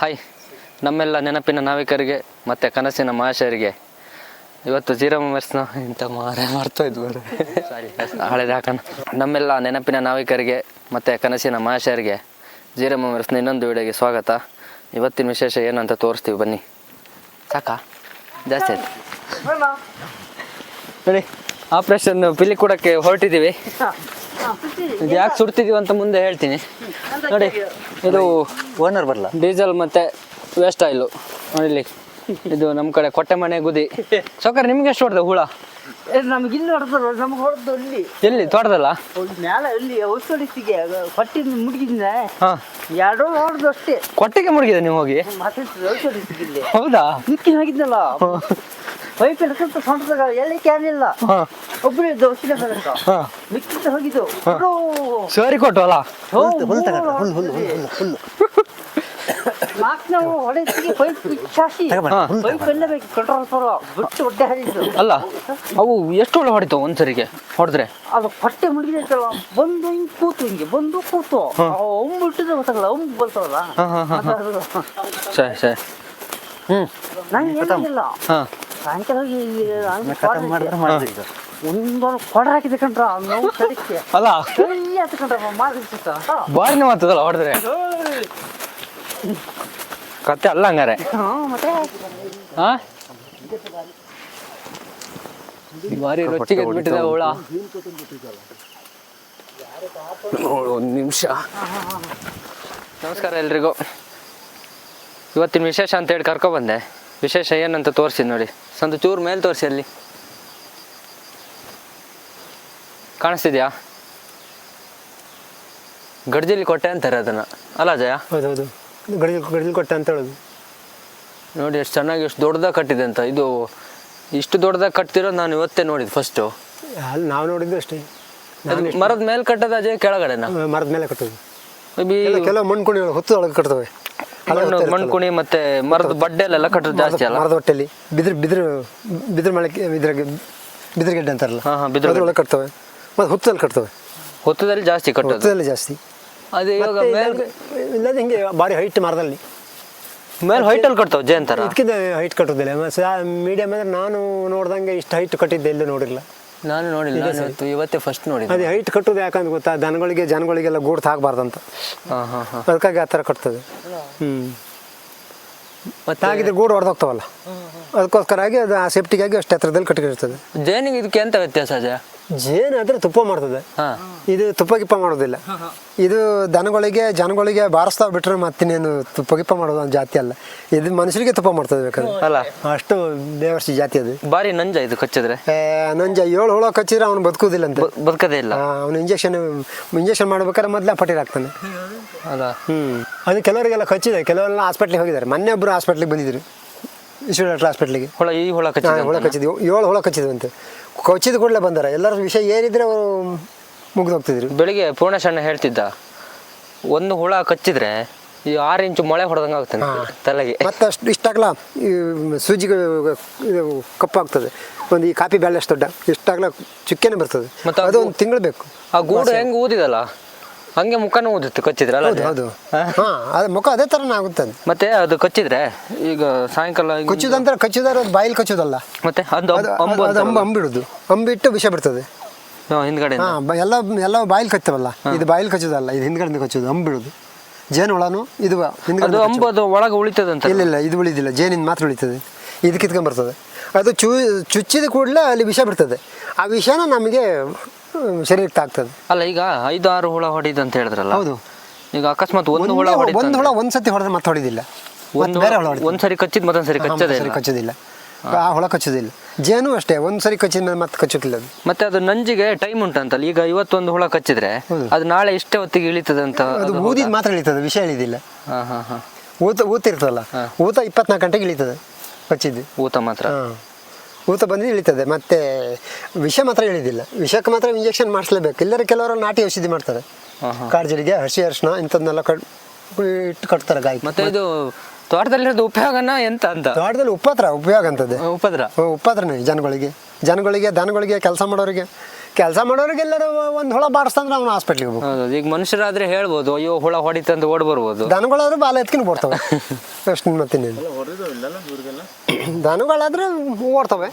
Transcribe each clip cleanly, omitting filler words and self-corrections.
Hi, ನಮ್ಮೆಲ್ಲ ನೆನಪಿನ ನಾವಿಕರಿಗೆ ಮತ್ತು ಕನಸಿನ ಮಹಾಶಯರಿಗೆ ಇವತ್ತು ಜೀರೋ ಮೆಂಬರ್ಸ್ನ ಇಂಥ ಮರ್ತೋಯ್ತು ಸಾರಿ ಹಳೇದು ಹಾಕೋಣ. ನಮ್ಮೆಲ್ಲ ನೆನಪಿನ ನಾವಿಕರಿಗೆ ಮತ್ತು ಕನಸಿನ ಮಹಾಶಯರಿಗೆ ಜೀರೋ ಮೆಂಬರ್ಸ್ನ ಇನ್ನೊಂದು ವಿಡಿಯೋಗೆ ಸ್ವಾಗತ. ಇವತ್ತಿನ ವಿಶೇಷ ಏನು ಅಂತ ತೋರಿಸ್ತೀವಿ, ಬನ್ನಿ. ಸಾಕಾ? ಜಾಸ್ತಿ ಆಯ್ತು ನೋಡಿ. ಆಪ್ರೇಷನ್ ಪಿಲಿ ಕೊಡೋಕ್ಕೆ ಹೊರಟಿದ್ದೀವಿ. ಇದು ಯಾಕೆ ಸುಡ್ತಿದ್ದೀವಿ ಅಂತ ಮುಂದೆ ಹೇಳ್ತೀನಿ. ನೋಡಿ, ಇದು ಓನರ್ ಬರಲ್ಲ, ಡೀಸೆಲ್ ಮತ್ತು ವೇಸ್ಟ್ ಆಯಿಲು ನೋಡಿಲಿ. ಇದು ನಮ್ಮ ಕಡೆ ಕೊಟ್ಟೆ ಮನೆ ಗುದಿ. ಸೌಕರ್, ನಿಮ್ಗೆ ಎಷ್ಟು ಹೊಡೆದ ಹುಳ? ನಮ್ಗೆ ಇಲ್ಲಿ ಹೊಡೆದ್ರು, ನಮ್ಗೆ ಹೊಡೆದು ಇಲ್ಲಿ ಎಲ್ಲಿ ತೋಟದಲ್ಲ? ಮ್ಯಾಲ ಇಲ್ಲಿ ಔಷಧಿಗೆ ಕೊಟ್ಟಿನ ಮುಡುಗಿದ್ನ. ಹಾಂ, ಎರಡೋ ಹೊಡೆದು ಅಷ್ಟೇ. ಕೊಟ್ಟಿಗೆ ಮುಳುಗಿದೆ ನೀವು ಹೋಗಿ? ಮತ್ತೆ ಔಷಧಿಗೆ ಹೌದಾ? ಮಿಕ್ಕಿ ಹೋಗಿದ್ನಲ್ಲ ಪೈಪ್ ಸ್ವಲ್ಪ ಸೊಂಟದಾಗ ಎಲ್ಲಿ ಕ್ಯಾನಿಲ್ಲ. ಒಬ್ಬರು ಇದ್ದು ಔಷಧಿ ಮಿಕ್ಕಿಂದ ಹೋಗಿದ್ದು ಸರಿ ಕೊಟ್ಟು ಅಲ್ಲ. ನಾಲ್ಕು ನಾವು ಹೊಡೆಸಿಗೆ ಪೈಪ್ ಚಾಸಿ ಪೈಪ್ ಎಲ್ಲ ಬೇಕು ಕಂಟ್ರೋಲ್ ಸರ ಬಿಟ್ಟು ಹೊಟ್ಟೆ ಹರಿದ್ದು ಅಲ್ಲ. ಅವು ಎಷ್ಟು ಹುಳ ಹೊಡಿತು ಒಂದ್ಸರಿಗೆ ಹೊಡೆದ್ರೆ? ಅದು ಹೊಟ್ಟೆ ಮುಳುಗಿದೈತಲ್ಲ, ಬಂದು ಹಿಂಗೆ ಕೂತು, ಹಿಂಗೆ ಬಂದು ಕೂತು ಒಮ್ಮೆ ಇಟ್ಟಿದ್ರೆ ಗೊತ್ತಾಗಲ್ಲ, ಒಮ್ಮೆ ಬರ್ತವಲ್ಲ. ಸರಿ ಸರಿ. ನಂಗೆ ಏನಿಲ್ಲ. ಸಾಯಂಕಾಲ ಹೋಗಿ ಒಂದೊಂದು ಕೊಡ ಹಾಕಿದೆ ಕಂಡ್ರ ನೋವು ಸಡಿಕೆ ಅಲ್ಲ. ಆತ ಕಂಡ್ರ ಮಾಡಿರ್ತ ಬಾರಿ ಮಾತದಲ್ಲ ಹೊಡೆದ್ರೆ. ಕತೆ ಅಲ್ಲ ಹಂಗಾರೆ. ಮತ್ತೆ ಬಾರಿ ರೊಚ್ಚಿಗೆ ಬಿಟ್ಟಿದೆ ಹುಳ. ಒಂದು ನಿಮಿಷ. ನಮಸ್ಕಾರ ಎಲ್ರಿಗೂ. ಇವತ್ತಿನ ವಿಶೇಷ ಅಂತ ಹೇಳಿ ಕರ್ಕೊಬಂದೆ. ವಿಶೇಷ ಏನಂತ ತೋರಿಸಿ ನೋಡಿ. ಸಂದು ಚೂರು ಮೇಲೆ ತೋರಿಸಿ. ಅಲ್ಲಿ ಕಾಣಿಸ್ತಿದ್ಯಾ? ಗಡ್ಜಿಲಿ ಕೊಟ್ಟೆ ಅಂತಾರೆ ಅದನ್ನು, ಅಲ್ಲ ಜಯ? ಹೌದೌದು, ಗಡಿಲಿ ಕೊಟ್ಟೆ ಅಂತ ಹೇಳೋದು. ನೋಡಿ ಎಷ್ಟು ಚೆನ್ನಾಗಿ, ಎಷ್ಟು ದೊಡ್ಡದಾಗಿ ಕಟ್ಟಿದೆ ಅಂತ. ಇದು ಇಷ್ಟು ದೊಡ್ಡದಾಗಿ ಕಟ್ತಿರೋದು ನಾನು ಇವತ್ತೇ ನೋಡಿದ್ದು ಫಸ್ಟು. ಅಲ್ಲಿ ನಾವು ನೋಡಿದ್ದು ಅಷ್ಟೇ. ಮರದ ಮೇಲೆ ಕಟ್ಟೋದು ಅಜಯ್? ಕೆಳಗಡೆನಾ? ಮರದ ಮೇಲೆ ಕಟ್ಟೋದು. ಮೇಬಿ ಕೆಲವು ಮಣ್ಕುಣಿಗಳು ಹೊತ್ತು ಒಳಗೆ ಕಟ್ತವೆ. ಮಣ್ಕುಣಿ ಮತ್ತೆ ಮರದ ಬಡ್ಡೆಲೆಲ್ಲ ಕಟ್ಟೋದು ಜಾಸ್ತಿ ಅಲ್ಲ? ಮರದ ಹೊಟ್ಟೆಲಿ ಬಿದ್ರ ಮಳಕ್ಕೆ ಬಿದ್ರಗೆಡ್ಡೆ ಅಂತಾರಲ್ಲ, ಒಳಗೆ ಕಟ್ತವೆ. ಮತ್ತು ಹುತ್ತದಲ್ಲಿ ಕಟ್ತವೆ. ಹೊತ್ತದಲ್ಲಿ ಜಾಸ್ತಿ ಕಟ್ಟೋದು? ಹುತ್ತದಲ್ಲಿ ಜಾಸ್ತಿ. ಅದು ಇವಾಗ ಇಲ್ಲದ ಹಿಂಗೆ ಭಾರಿ ಹೈಟ್ ಮರದಲ್ಲಿ ಮೇಲೆ ಹೈಟಲ್ಲಿ ಕಟ್ತಾವೆ ಜೆ ಅಂತಾರ? ಇದಕ್ಕಿಂತ ಹೈಟ್ ಕಟ್ಟೋದಿಲ್ಲ. ಮೀಡಿಯಮ್ ಅಂದರೆ ನಾನು ನೋಡ್ದಂಗೆ ಇಷ್ಟು ಹೈಟ್ ಕಟ್ಟಿದ್ದೆ ಎಲ್ಲೂ ನೋಡಿರಲಿಲ್ಲ. ನಾನು ನೋಡಿಲ್ಲ, ಇವತ್ತೇ ಫಸ್ಟ್ ನೋಡಿ. ಅದೇ ಹೈಟ್ ಕಟ್ಟೋದು ಯಾಕಂತ ಗೊತ್ತಾ? ಜನಗಳಿಗೆಲ್ಲ ಗೂಡ್ತು ಹಾಕಬಾರ್ದಂತ, ಅದಕ್ಕಾಗಿ ಆ ಥರ ಕಟ್ತದೆ. ಮತ್ತೆ ಹಾಗಿದ್ರೆ ಗೂಡು ಹೊಡೆದೋಗ್ತಾವಲ್ಲ, ಅದಕ್ಕೋಸ್ಕರಾಗಿ ಅದು ಆ ಸೇಫ್ಟಿಗಾಗಿ ಅಷ್ಟು ಎತ್ತರದಲ್ಲಿ ಕಟ್ಟಿರ್ತದೆ. ಜೇನಿಗೆ ಇದಕ್ಕೆ ಎಂತ ವ್ಯತ್ಯಾಸ ಅಜಯ? ಜೇನು ಆದರೆ ತುಪ್ಪ ಮಾಡ್ತದೆ, ಇದು ತುಪ್ಪ ಗಿಪ್ಪ ಮಾಡೋದಿಲ್ಲ. ಇದು ಜನಗಳಿಗೆ ಬಾರಿಸ್ತಾ ಬಿಟ್ರೆ ಮತ್ತಿನ್ನೇನು ತುಪ್ಪ ಗಿಪ್ಪ ಮಾಡೋದು ಒಂದು ಜಾತಿ ಅಲ್ಲ. ಇದು ಮನುಷ್ಯರಿಗೆ ತುಪ್ಪ ಮಾಡ್ತದೆ ಬೇಕಾದ್ರೆ ಅಲ್ಲ, ಅಷ್ಟು ದೇವರ್ಸಿ ಜಾತಿ ಅದು. ಬಾರಿ ನಂಜ ಇದು ಕಚ್ಚಿದ್ರೆ? ನಂಜ 7 ಹುಳ ಕಚ್ಚಿದ್ರೆ ಅವ್ನು ಬದುಕುದಿಲ್ಲ ಅಂತ. ಬದುಕದೇ ಇಲ್ಲ. ಅವನು ಇಂಜೆಕ್ಷನ್ ಮಾಡ್ಬೇಕಾದ್ರೆ ಮೊದಲೇ ಪಟೀಲ್ ಆಗ್ತಾನೆ. ಅಲ್ಲ, ಅದು ಕೆಲವರಿಗೆಲ್ಲ ಕಚ್ಚಿದೆ, ಕೆಲವರೆಲ್ಲ ಹಾಸ್ಪಿಟ್ಲಿಗೆ ಹೋಗಿದ್ದಾರೆ. ಮೊನ್ನೆ ಒಬ್ಬರು ಹಾಸ್ಪಿಟ್ಲಿಗೆ ಬಂದಿದ್ರು, ಇಶ್ಯೂ ಡಾಕ್ಟರ್ ಹಾಸ್ಪಿಟ್ಲಿಗೆ. ಈ ಹುಳ ಕಚ್ಚಿದ್ವಿ, 7 ಹುಳ ಕಚ್ಚಿದ್ವಂತೆ. ಕಚ್ಚಿದ ಕೂಡಲೇ ಬಂದಾರ. ಎಲ್ಲರ ವಿಷಯ ಏನಿದ್ರೆ ಅವರು ಮುಗಿದು ಹೋಗ್ತಿದ್ರು. ಬೆಳಿಗ್ಗೆ ಪೂರ್ಣಶಣ್ಣ ಹೇಳ್ತಿದ್ದ, ಒಂದು ಹುಳ ಕಚ್ಚಿದ್ರೆ ಈ 6 ಇಂಚು ಮೊಳೆ ಹೊಡೆದಂಗೆ ಆಗ್ತಾನೆ ತಲೆಗೆ. ಮತ್ತೆ ಅಷ್ಟು ಇಷ್ಟಾಗಲ್ಲ, ಈ ಸೂಜಿಗೆ ಕಪ್ಪಾಗ್ತದೆ. ಒಂದು ಈ ಕಾಪಿ ಬ್ಯಾಳೆ ಅಷ್ಟು ದೊಡ್ಡ ಇಷ್ಟಾಗಲ್ಲ ಚುಕ್ಕೆನೆ ಬರ್ತದೆ. ಮತ್ತೆ ಅದು ಒಂದು ತಿಂಗಳು ಬೇಕು. ಆ ಗೂಡು ಹೆಂಗೆ ಊದಿದಲ್ಲ ಹಂಗೆ ಮುಖನೂ ಊದಿತ್ತು ಕಚ್ಚಿದ್ರೆ ಅಲ್ಲ? ಹೌದು. ಅದು ಮುಖ ಅದೇ ಥರನೇ ಆಗುತ್ತೆ. ಮತ್ತೆ ಅದು ಕಚ್ಚಿದ್ರೆ ಈಗ ಸಾಯಂಕಾಲ ಕಚ್ಚುದಂದ್ರೆ ಕಚ್ಚುದಾರೆ ಅದು ಬಾಯಿಲ್ ಕಚ್ಚೋದಲ್ಲ. ಮತ್ತೆ ಅಂಬಿಡುದು, ಅಂಬಿಟ್ಟು ವಿಷ ಬಿಡ್ತದೆ ಹಿಂದ್ಗಡೆ. ಎಲ್ಲ ಬಾಯಿಲ್ ಕಚ್ಚವಲ್ಲ, ಇದು ಬಾಯಿಲ್ ಕಚ್ಚೋದಲ್ಲ, ಇದು ಹಿಂದ್ಗಡೆಯಿಂದ ಕಚ್ಚೋದು. ಅಂಬಿಡುದು ಜೇನು ಹುಳನು ಇದು ಹಿಂದ್ಗಡೆ. ಅಂಬದು ಒಳಗೆ ಉಳಿತದಂತ? ಇಲ್ಲ, ಇದು ಉಳಿದಿಲ್ಲ, ಜೇನಿಂದ ಮಾತ್ರ ಉಳಿತದೆ. ಇದು ಕಿತ್ಕೊಂಡ್ಬರ್ತದೆ. ಅದು ಚುಚ್ಚಿದ ಕೂಡಲೇ ಅಲ್ಲಿ ವಿಷ ಬಿಡ್ತದೆ. ಆ ವಿಷನ ನಮಗೆ ಶರೀರಕ್ಕೆ ಆಗ್ತದೆ. ಅಲ್ಲ, ಈಗ 5-6 ಹುಳ ಹೊಡಿದ ಅಂತ ಹೇಳಿದ್ರಲ್ಲ? ಹೌದು. ಈಗ ಅಕಸ್ಮಾತ್ ಒಂದು ಹುಳ ಒಂದ್ಸತಿ ಹೊಡೆದ್ರೆ ಮತ್ತೆ ಹೊಡಿದಿಲ್ಲ. ಒಂದ್ಸರಿ ಕಚ್ಚಿದ್ ಮತ್ತೊಂದ್ಸರಿ ಕಚ್ಚೋದಿಲ್ಲ. ಆ ಹುಳ ಕಚ್ಚೋದಿಲ್ಲ. ಜೇನು ಅಷ್ಟೇ, ಒಂದ್ಸರಿ ಕಚ್ಚಿದ ಮೇಲೆ ಮತ್ತೆ ಕಚ್ಚೋದಿಲ್ಲ. ಮತ್ತೆ ಅದು ನಂಜಿಗೆ ಟೈಮ್ ಉಂಟಂತಲ್ಲ? ಈಗ ಇವತ್ತೊಂದು ಹುಳ ಕಚ್ಚಿದ್ರೆ ಅದು ನಾಳೆ ಇಷ್ಟೇ ಹೊತ್ತಿಗೆ ಇಳಿತದೆ ಅಂತ? ಅದು ಊದಿದ್ ಮಾತ್ರ ಇಳಿತದೆ, ವಿಷ ಇಳಿದಿಲ್ಲ. ಊತ ಇರ್ತದಲ್ಲ, ಊತ 24 ಗಂಟೆಗೆ ಇಳಿತದೆ. ಕಚ್ಚಿದ್ದು ಊತ ಮಾತ್ರ, ಊತ ಬಂದು ಇಳಿತದೆ. ಮತ್ತೆ ವಿಷ ಮಾತ್ರ ಇಳಿದಿಲ್ಲ. ವಿಷಕ್ಕೆ ಮಾತ್ರ ಇಂಜೆಕ್ಷನ್ ಮಾಡಿಸ್ಲೇಬೇಕು. ಇಲ್ಲರ ಕೆಲವರು ನಾಟಿ ಔಷಧಿ ಮಾಡ್ತಾರೆ, ಕಾಡ್ಜಲಿಗೆ, ಹಸಿ ಅರಿಶಿನ ಇಂಥದ್ದನ್ನೆಲ್ಲ ಇಟ್ಟು ಕಟ್ತಾರೆ ಗಾಯ. ಮತ್ತೆ ಇದು ತೋಟದಲ್ಲಿರೋದು ಉಪಯೋಗನ ಎಂತ ಅಂತ? ತೋಟದಲ್ಲಿ ಉಪಯೋಗ ಅಂತದೆ. ಉಪದ್ರನೇ ಜನಗಳಿಗೆ, ದನಗಳಿಗೆ, ಕೆಲಸ ಮಾಡೋರಿಗೆ ಕೆಲಸ ಮಾಡೋರಿಗೆಲ್ಲರೂ ಒಂದು ಹುಳ ಬಾರಿಸ್ತಂದ್ರೆ ಅವ್ನು ಹಾಸ್ಪಿಟ್ಲಿಗೆ ಹೋಗ್ಬೇಕು. ಹೌದು, ಈಗ ಮನುಷ್ಯರಾದ್ರೆ ಹೇಳ್ಬೋದು ಅಯ್ಯೋ ಹುಳ ಹೊಡಿತಂದು ಓಡ್ ಬರ್ಬೋದು. ದನಗಳಾದ್ರೂ ಬಾಲ ಎತ್ಕೊಂಡು ಬರ್ತವೆ ಅಷ್ಟು ಮತ್ತಿನ್ನೇನು. ದನಗಳಾದ್ರೆ ಓಡ್ತವೆ.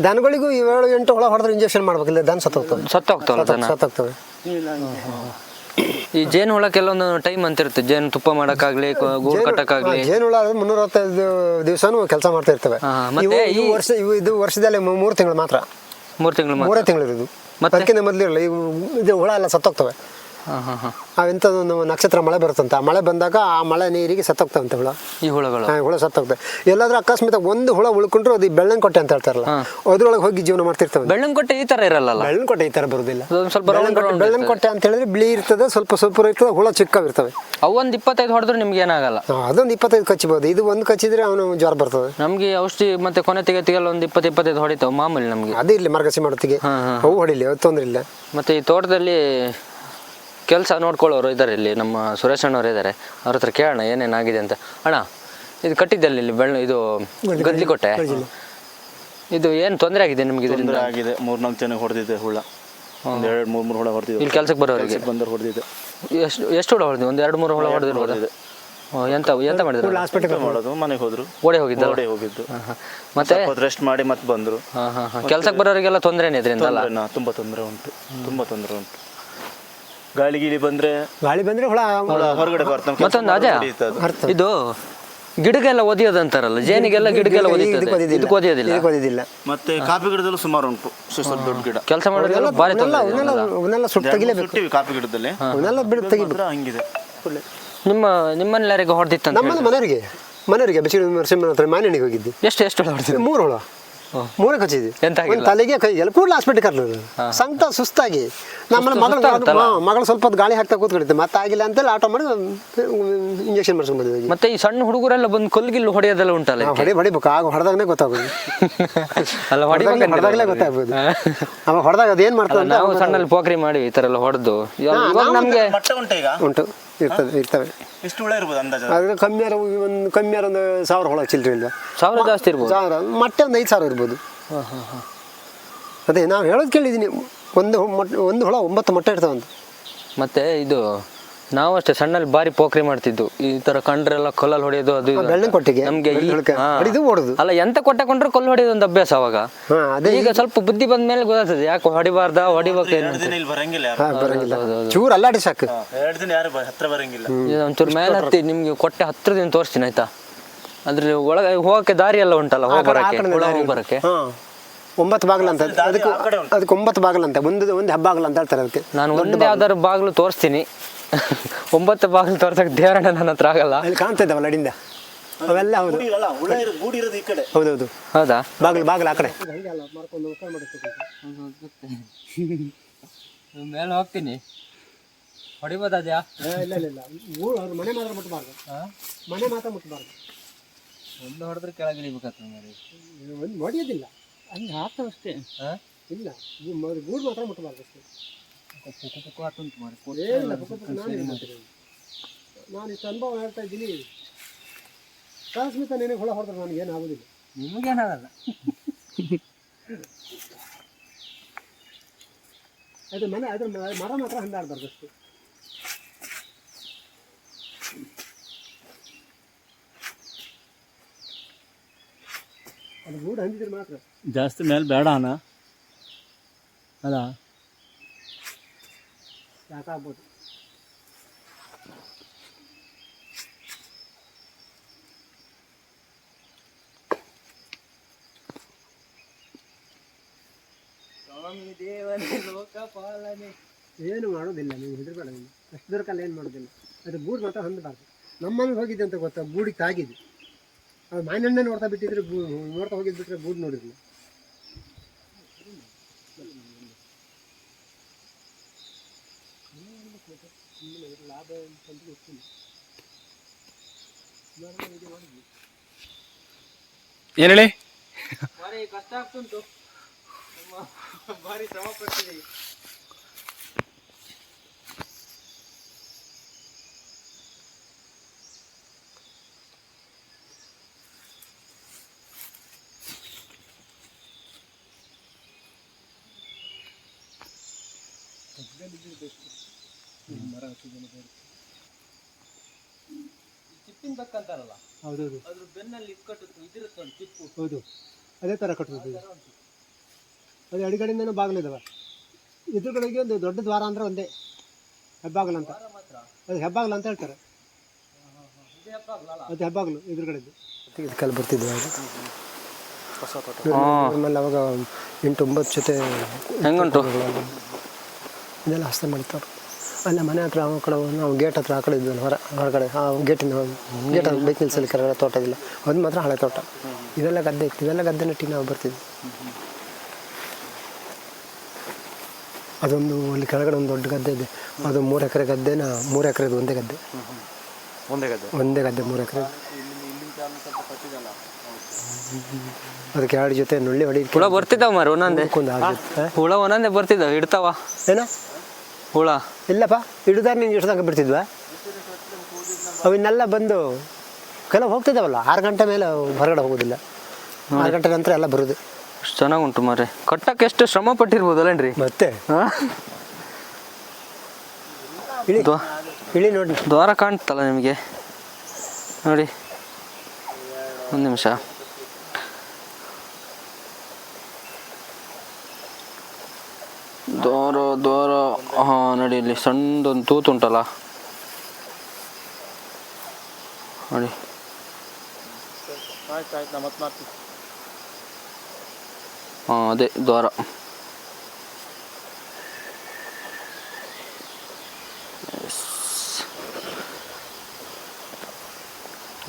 ದನಗಳಿಗೂ 7-8 ಹುಳ ಹೊಡೆದ್ರೆ ಇಂಜೆಕ್ಷನ್ ಮಾಡ್ಬೇಕಿಲ್ಲ, ದನ ಸತ್ತೋಗ್ತವೆ. ಈ ಜೇನು ಹುಳ ಕೆಲವೊಂದು ಟೈಮ್ ಅಂತ ಇರುತ್ತೆ, ಜೇನು ತುಪ್ಪ ಮಾಡಕ್ಕಾಗ್ಲಿ ಗೂಡು ಕಟ್ಟಕ್ಕಾಗ್ಲಿ. ಜೇನು ಹುಳ 365 ದಿವಸನೂ ಕೆಲಸ ಮಾಡ್ತಾ ಇರ್ತವೆ. ಮತ್ತೆ ಇದು ವರ್ಷದಲ್ಲಿ 3 ತಿಂಗಳು ಮಾತ್ರ, 3 ತಿಂಗಳು ಇರೋದು. ಅದಕ್ಕಿಂತ ಮೊದಲಿರಲ್ಲ. ಇದು ಹುಳ ಎಲ್ಲ ಸತ್ತೋಗ್ತವೆ. ಅವೆಂಥದ್ದು ನಕ್ಷತ್ರ ಮಳೆ ಬರುತ್ತಂತ, ಆ ಮಳೆ ಬಂದಾಗ ಆ ಮಳೆ ನೀರಿಗೆ ಸತ್ತೋಗ್ತಾವಂತೆ ಹುಳ. ಈ ಹುಳಗಳು ಹುಳ ಸತ್ತೋಗ್ತವೆ. ಎಲ್ಲಾದ್ರೂ ಅಕಸ್ಮಾತ್ ಒಂದು ಹುಳ ಉಳ್ಕೊಂಡ್ರು ಅದು ಬೆಳ್ಳಂಕೊಟ್ಟೆ ಅಂತ ಹೇಳ್ತಾರಲ್ಲ, ಅದ್ರೊಳಗೆ ಹೋಗಿ ಜೀವನ ಮಾಡ್ತಿರ್ತವೆ. ಬೆಳ್ಳಂಕೊಟ್ಟೆ ಈ ತರ ಇರಲ್ಲ. ಬೆಳ್ಳಂಕೊಟ್ಟೆ ಈ ತರ ಬರುದಿಲ್ಲ. ಸ್ವಲ್ಪ ಬೆಳ್ಳಂಕೊಟ್ಟೆ ಅಂತ ಹೇಳಿದ್ರೆ ಬಿಳಿ ಇರ್ತದೆ, ಸ್ವಲ್ಪ ಇರ್ತದೆ, ಹುಳ ಚಿಕ್ಕವಿರ್ತವೆ. ಅವೊಂದು 25 ಹೊಡೆದ್ರೆ ನಿಮ್ಗೆ ಏನಾಗಲ್ಲ. ಅದೊಂದು 25 ಕಚ್ಚಬಹುದು. ಇದು ಒಂದು ಕಚ್ಚಿದ್ರೆ ಅವನು ಜ್ವರ ಬರ್ತದೆ. ನಮ್ಗೆ ಔಷಧಿ ಮತ್ತೆ ಕೊನೆ ತೆಗೆಲ್ಲ ಒಂದು 20-25 ಹೊಡಿತಾವ ಮಾಮೂಲಿ ನಮ್ಗೆ. ಅದೇ ಇಲ್ಲಿ ಮರಗಸಿ ಮಾಡೋತ್ತಿಗೆ ಅವು ಹೊಡಿಲಿ, ಅದು ತೊಂದ್ರೆ ಇಲ್ಲ. ಮತ್ತೆ ಈ ತೋಟದಲ್ಲಿ ಕೆಲಸ ನೋಡ್ಕೊಳ್ಳೋರು ಇದ್ದಾರೆ, ಇಲ್ಲಿ ನಮ್ಮ ಸುರೇಶ್ ಅಣ್ಣವ್ರು ಇದ್ದಾರೆ, ಅವ್ರ ಹತ್ರ ಕೇಳೋಣ ಏನೇನಾಗಿದೆ ಅಂತ. ಅಣ್ಣ, ಇದು ಕಟ್ಟಿದ್ದಲ್ಲಿ ಇಲ್ಲಿ ಇದು ಗದ್ಲಿ ಕೊಟ್ಟೆ, ಇದು ಏನು ತೊಂದರೆ ಆಗಿದೆ ನಿಮ್ಗೆ? ಇದರಿಂದ ಆಗಿದೆ. 3-4 ಜನ ಹೊಡೆದಿದೆ ಹುಳ, 2-3 ಹುಳ ಹೊಡೆದಿದೆ. ಇಲ್ಲಿ ಕೆಲಸಕ್ಕೆ ಬರೋರಿಗೆ ಬಂದವ್ರು ಹೊಡೆದಿದೆ. ಎಷ್ಟು ಹುಳ ಹೊಡೆದಿದೆ? 1-2-3 ಹುಳ ಹೊಡೆದಿರ್ಬೋದು. ಎಂತ ಮಾಡಿದ್ರು? ಹಾಸ್ಪಿಟಲ್ ಮಾಡೋದು, ಮನೆಗೆ ಹೋದ್ರು. ಓಡೇ ಹೋಗಿದ್ದು. ಮತ್ತೆ ರೆಸ್ಟ್ ಮಾಡಿ ಮತ್ತೆ ಬಂದ್ರು. ಕೆಲಸಕ್ಕೆ ಬರೋರಿಗೆಲ್ಲ ತೊಂದರೆನೇ ಇದರಿಂದ? ತುಂಬಾ ತೊಂದರೆ ಉಂಟು. ಗಾಳಿ ಬಂದ್ರೆ ಹುಳ ಹೊರಗಡೆ ಬರ್ತವೆ. ಮತ್ತೊಂದು ಅದೇ ಇದು ಗಿಡಗೆಲ್ಲ ಒದಿಯೋದಂತಾರಲ್ಲ, ಜೇನಿಗೆಲ್ಲ ಗಿಡಗೆಲ್ಲ ಒದಿಯೋದಿಲ್ಲ. ಮತ್ತೆ ಕಾಫಿ ಗಿಡದಲ್ಲೂ ಸುಮಾರು ಉಂಟು, ದೊಡ್ಡ ಗಿಡ. ಕೆಲಸ ಮಾಡೋರೆಲ್ಲ ಬಾರಿ ಸುಟ್ಟಿವಿ ಕಾಫಿ ಗಿಡದಲ್ಲಿ, ಹಂಗಿದೆ. ನಿಮ್ಮನೆಲ್ಲರಿಗೂ ಹೊಡೆದಿತ್ತ? ನಮ್ಮ ಮನೆಯವರಿಗೆ ಮಾನಿಗೆ ಹೋಗಿದ್ದು. ಎಷ್ಟು ಹೊಡೆದಿದ್ದು? 3 ಹುಳ, 3 ಕಚ್ಚಿದ್ವಿ. ತಲೆಗೆ ಕೈಗೆಲ್ಲ ಕೂಡಲೇ ಹಾಸ್ಪಿಟ್ಲ್ ಕರ್ನೋದು. ಸಂಕಟ ಸುಸ್ತಾಗಿ ನಮ್ಮನ್ನ ಮಗಳು ಸ್ವಲ್ಪ ಹೊತ್ತು ಗಾಳಿ ಹಾಕ್ತಾ ಕೂತ್ಕೊಂಡಿದ್ದೆ, ಮತ್ತೆ ಆಗಿಲ್ಲ ಅಂತೇಳಿ ಆಟೋ ಮಾಡಿ ಇಂಜೆಕ್ಷನ್ ಮಾಡ್ಸ್ಕೊಂಡ್ ಬಂದ್ವಿ. ಮತ್ತೆ ಈ ಸಣ್ಣ ಹುಡುಗರೆಲ್ಲ ಬಂದು ಕೊಲ್ಗಿಲ್ಲು ಹೊಡೆಯೋದೆಲ್ಲ ಉಂಟಲ್ಲ? ಹೊಡಿಬೇಕು, ಆಗ ಹೊಡೆದಾಗನೇ ಗೊತ್ತಾಗೋದು. ಅಲ್ಲ, ಹೊಡೆದಾಗಲೇ ಗೊತ್ತಾಗ್ಬೋದು. ಅವ ಹೊಡೆದಾಗ ಅದೇನ್ ಮಾಡ್ತಾರೆ. ನಾವು ಸಣ್ಣಲ್ಲಿ ಪೋಖ್ರಿ ಮಾಡಿ ಈ ತರ ಎಲ್ಲ ಹೊಡೆದು ನಮ್ಗೆ ಉಂಟು ಇರ್ತವೆ. ಎಷ್ಟು ಹುಳ ಇರ್ಬೋದು ಅಂದಾಜು? ಆದ್ರೆ ಕಮ್ಮಿಯಾರ ಒಂದು 1000 ಹುಳ ಚಿಲ್ಲರೆ ಇಲ್ವಾ? 1000 ಜಾಸ್ತಿ ಇರ್ಬೋದು. 1000 ಮೊಟ್ಟೆ ಒಂದು 5000 ಇರ್ಬೋದು. ಅದೇ ನಾವು ಹೇಳೋದು ಕೇಳಿದ್ದೀನಿ, ಒಂದು ಹುಳ 9 ಮೊಟ್ಟೆ ಇರ್ತಾವಂತ. ಮತ್ತೆ ಇದು ನಾವು ಅಷ್ಟೇ ಸಣ್ಣಲ್ಲಿ ಬಾರಿ ಪೋಖ್ರಿ ಮಾಡ್ತಿದ್ದು, ಈ ತರ ಕಂಡ್ರೆಲ್ಲ ಕೊಲ್ಲಲ್ಲಿ ಹೊಡೆಯೋದು. ಅದು ಬೆಳ್ಳಂಕೊಟ್ಟಿಗೆ ನಮ್ಗೆ ಓಡುದು ಅಲ್ಲ, ಎಂತ ಕೊಟ್ಟಕೊಂಡ್ರೆ ಕೊಲ್ಲು ಹೊಡೆಯೋದು ಒಂದು ಅಭ್ಯಾಸ ಅವಾಗ. ಈಗ ಸ್ವಲ್ಪ ಬುದ್ಧಿ ಬಂದ ಮೇಲೆ ಗೊತ್ತಾಗ್ತದೆ, ಯಾಕೆ ಹೊಡಿಬಾರ್ದ, ಹೊಡಿಬೇಕು. ಚೂರು ಅಲ್ಲಾಡಿ ಸಾಕು, 2 ದಿನ ಯಾರು ಹತ್ರ ಬರಂಗಿಲ್ಲ. ಒಂಚೂರು ಮೇಲೆ ಹತ್ತಿ ನಿಮ್ಗೆ ಕೊಟ್ಟೆ 10 ದಿನ ತೋರಿಸ್ತೀನಿ ಆಯ್ತಾ. ಅದ್ರ ಒಳಗೆ ಹೋಗಕ್ಕೆ ದಾರಿ ಎಲ್ಲ ಉಂಟಲ್ಲ, ಹೋಗ್ಬರಕ್ಕೆ 9 ಬಾಗಿಲು ಅಂತ. ಅದಕ್ಕೆ 9 ಬಾಗಿಲು ಅಂತ, ಒಂದು ಹೆಬ್ಬಾಗಿಲು ಅಂತ ಹೇಳ್ತಾರೆ ಅದಕ್ಕೆ. ನಾನು ಒಂದೇ ಯಾವ್ದಾದ್ರು ಬಾಗಿಲು ತೋರಿಸ್ತೀನಿ. 9 ಬಾಗಿಲು ತೋರ್ಸಕ್ ದೇವರಣ್ಣ ನನ್ನ ಹತ್ರ ಆಗಲ್ಲ. ಅಲ್ಲಿ ಕಾಣ್ತಾ ಇದ್ದಾವಲ್ಲ ಅಡಿಂದ ಅವೆಲ್ಲ. ಹೌದು, ಹೌದೌದು. ಹೌದಾ? ಬಾಗಿಲು ಆ ಕಡೆ ಮೇಲೆ ಹೋಗ್ತೀನಿ. ಹೊಡಿಬೋದಾ? ಇಲ್ಲ, ಮನೆ ಮಾತ್ರ ಮುಟ್ಟಬಾರ್ದು. ಮನೆ ಮಾತ್ರ ಮುಟ್ಟಬಾರ್ದು. ಒಂದು ಹೊಡೆದ್ರೆ ಕೆಳಗೆ ಇಳಿಬೇಕಾಗ್ತದೆ. ಹೊಡಿಯೋದಿಲ್ಲ, ಹಂಗೆ ಹಾಕ್ತಾವ ಅಷ್ಟೇ. ಇಲ್ಲ, ಗೂಡು ಮಾತ್ರ ಮುಟ್ಟಬಾರ್ದು ಅಷ್ಟೇ. ನಾನು ಇಷ್ಟು ಅನುಭವ ಹೇಳ್ತಾ ಇದ್ದೀನಿ. ಕಾಸ್ಮಿತ ನಿನಗೆ ಹುಳ ಹೊಡೆದ್ರೆ ನನಗೆ ಏನಾಗೋದಿಲ್ಲ. ನಿಮಗೇನಾಗಲ್ಲ. ಅದು ಮರ ಮಾತ್ರ ಹಂದಾಡ್ಬಾರ್ದು ಅಷ್ಟೇ. ಅದು ಗೂಡು ಹಂದಿದ್ರೆ ಮಾತ್ರ. ಜಾಸ್ತಿ ಮೇಲೆ ಬೇಡ ಅಣ್ಣ, ಅಲ್ಲ ಸಾಕಾಗ್ಬೋದು. ಏನು ಮಾಡೋದಿಲ್ಲ, ನೀವು ಹೆದರ್ಬೇಡ. ಅಷ್ಟು ದೂರಕ್ಕಲ್ಲ ಏನು ಮಾಡೋದಿಲ್ಲ. ಅದು ಗೂಡು ಮಾತ್ರ ಹಂದಬಾರ್ದು. ನಮ್ಮನ್ನು ಹೋಗಿದ್ದೆ ಅಂತ ಗೊತ್ತಾ, ಗೂಡಿಗೆ ತಾಗಿದೆ. ಅದು ಮಾಯಣ್ಣೆ ನೋಡ್ತಾ ಬಿಟ್ಟಿದ್ರೆ ನೋಡ್ತಾ ಹೋಗಿದ್ದು ಬಿಟ್ಟರೆ ಗೂಡು ನೋಡಿರಲಿಲ್ಲ. ಲಾಭ ಏನು ಹೇಳಿ? ಬಾರಿ ಕಷ್ಟ ಆಗ್ತುಂಟು, ಬಾರಿ ಶ್ರಮ ಪಡ್ತಿದ್ದೀವಿ. ಚಿಪ್ಪಿನ ಬೆಕ್ಕಂತಾರಲ್ಲ, ಹೌದೌದು ಅದ್ರ ಬೆನ್ನಲ್ಲಿ ಇಕ್ಕಟ್ಟು ಇದಿರುತ್ತೆ ನೋಡಿ ಚಿಪ್ಪು. ಹೌದು, ಅದೇ ಥರ ಕಟ್ಟುತ್ತೆ. ಅದು ಅಡಿಗಡೆಯಿಂದನೂ ಬಾಗಿಲಿದಾವೆ. ಎದುರುಗಡೆಗೆ ಒಂದು ದೊಡ್ಡ ದ್ವಾರ ಅಂದರೆ ಒಂದೇ ಹೆಬ್ಬಾಗಲು ಅಂತ. ಅದು ಹೆಬ್ಬಾಗಲು ಅಂತ ಹೇಳ್ತಾರೆ. ಅದು ಹೆಬ್ಬಾಗಲು ಎದುರುಗಡೆದು. ಇದು ಕಲ್ಲು ಬರ್ತಿದ್ವಿ ಆಗ ಆಮೇಲೆ ಅವಾಗ 8-9 ಜೊತೆ ಹೆಂಗುಂಟು ಇದೆಲ್ಲ ಹಸ್ತ ಮಾಡ್ತಾರೆ. ಅಲ್ಲ ಮನೆ ಹತ್ರ ಆ ಕಡೆ ನಾವು ಗೇಟ್ ಹತ್ರ ಆ ಕಡೆ ಇದ್ವಲ್ಲ ಹೊರಗಡೆ, ಆ ಗೇಟ್ ಬೈಕ್ ನಿಲ್ಸಲ್ಲಿ ಕೆಳಗಡೆ ತೋಟ ಇದಿಲ್ಲ, ಅದು ಮಾತ್ರ ಹಳೆ ತೋಟ. ಇದೆಲ್ಲ ಗದ್ದೆ ಇತ್ತು, ಇದೆಲ್ಲ ಗದ್ದೆ ನೆಟ್ಟಿ ನಾವು ಬರ್ತಿದ್ವಿ. ಅದೊಂದು ಅಲ್ಲಿ ಕೆಳಗಡೆ ಒಂದು ದೊಡ್ಡ ಗದ್ದೆ ಇದೆ, ಅದು 3 ಎಕರೆ ಗದ್ದೆನ 3 ಎಕರೆದು ಒಂದೇ ಗದ್ದೆ 3 ಎಕರೆ. ಅದಕ್ಕೆ 2 ಜೊತೆ ನುಳ್ಳಿ ಹೊಡಿ ಹುಳ ಬರ್ತಿದ್ದಾವ ಮಾರು ಒಂದೊಂದೇ, ಹುಳ ಒಂದೊಂದೇ ಬರ್ತಿದ್ದಾವ, ಇಡ್ತಾವ ಏನ ಹುಳ? ಇಲ್ಲಪ್ಪ, ಹಿಡಿದಾರ ನೀನು ಇಡ್ದಂಗೆ ಬಿಡ್ತಿದ್ವಾ? ಅವನ್ನೆಲ್ಲ ಬಂದು ಕೆಲವು ಹೋಗ್ತಿದ್ದಾವಲ್ಲ 6 ಗಂಟೆ ಮೇಲೆ ಹೊರಗಡೆ ಹೋಗೋದಿಲ್ಲ, 6 ಗಂಟೆ ನಂತರ ಎಲ್ಲ ಬರೋದು. ಅಷ್ಟು ಚೆನ್ನಾಗುಂಟು ಮಾರ್ರೆ, ಕಟ್ಟಕ್ಕೆ ಎಷ್ಟು ಶ್ರಮ ಪಟ್ಟಿರ್ಬೋದಲ್ಲೇನ್ರಿ? ಮತ್ತೆ ಇಳಿ ನೋಡಿ, ದ್ವಾರ ಕಾಣ್ತಲ್ಲ ನಿಮಗೆ ನೋಡಿ. ಒಂದು ನಿಮಿಷ, ದ್ವಾರ ಹಾಂ ನೋಡಿ, ಇಲ್ಲಿ ಸಣ್ಣದೊಂದು ತೂತು ಉಂಟಲ್ಲ ನೋಡಿ. ಹಾಂ ಅದೇ ದ್ವಾರ.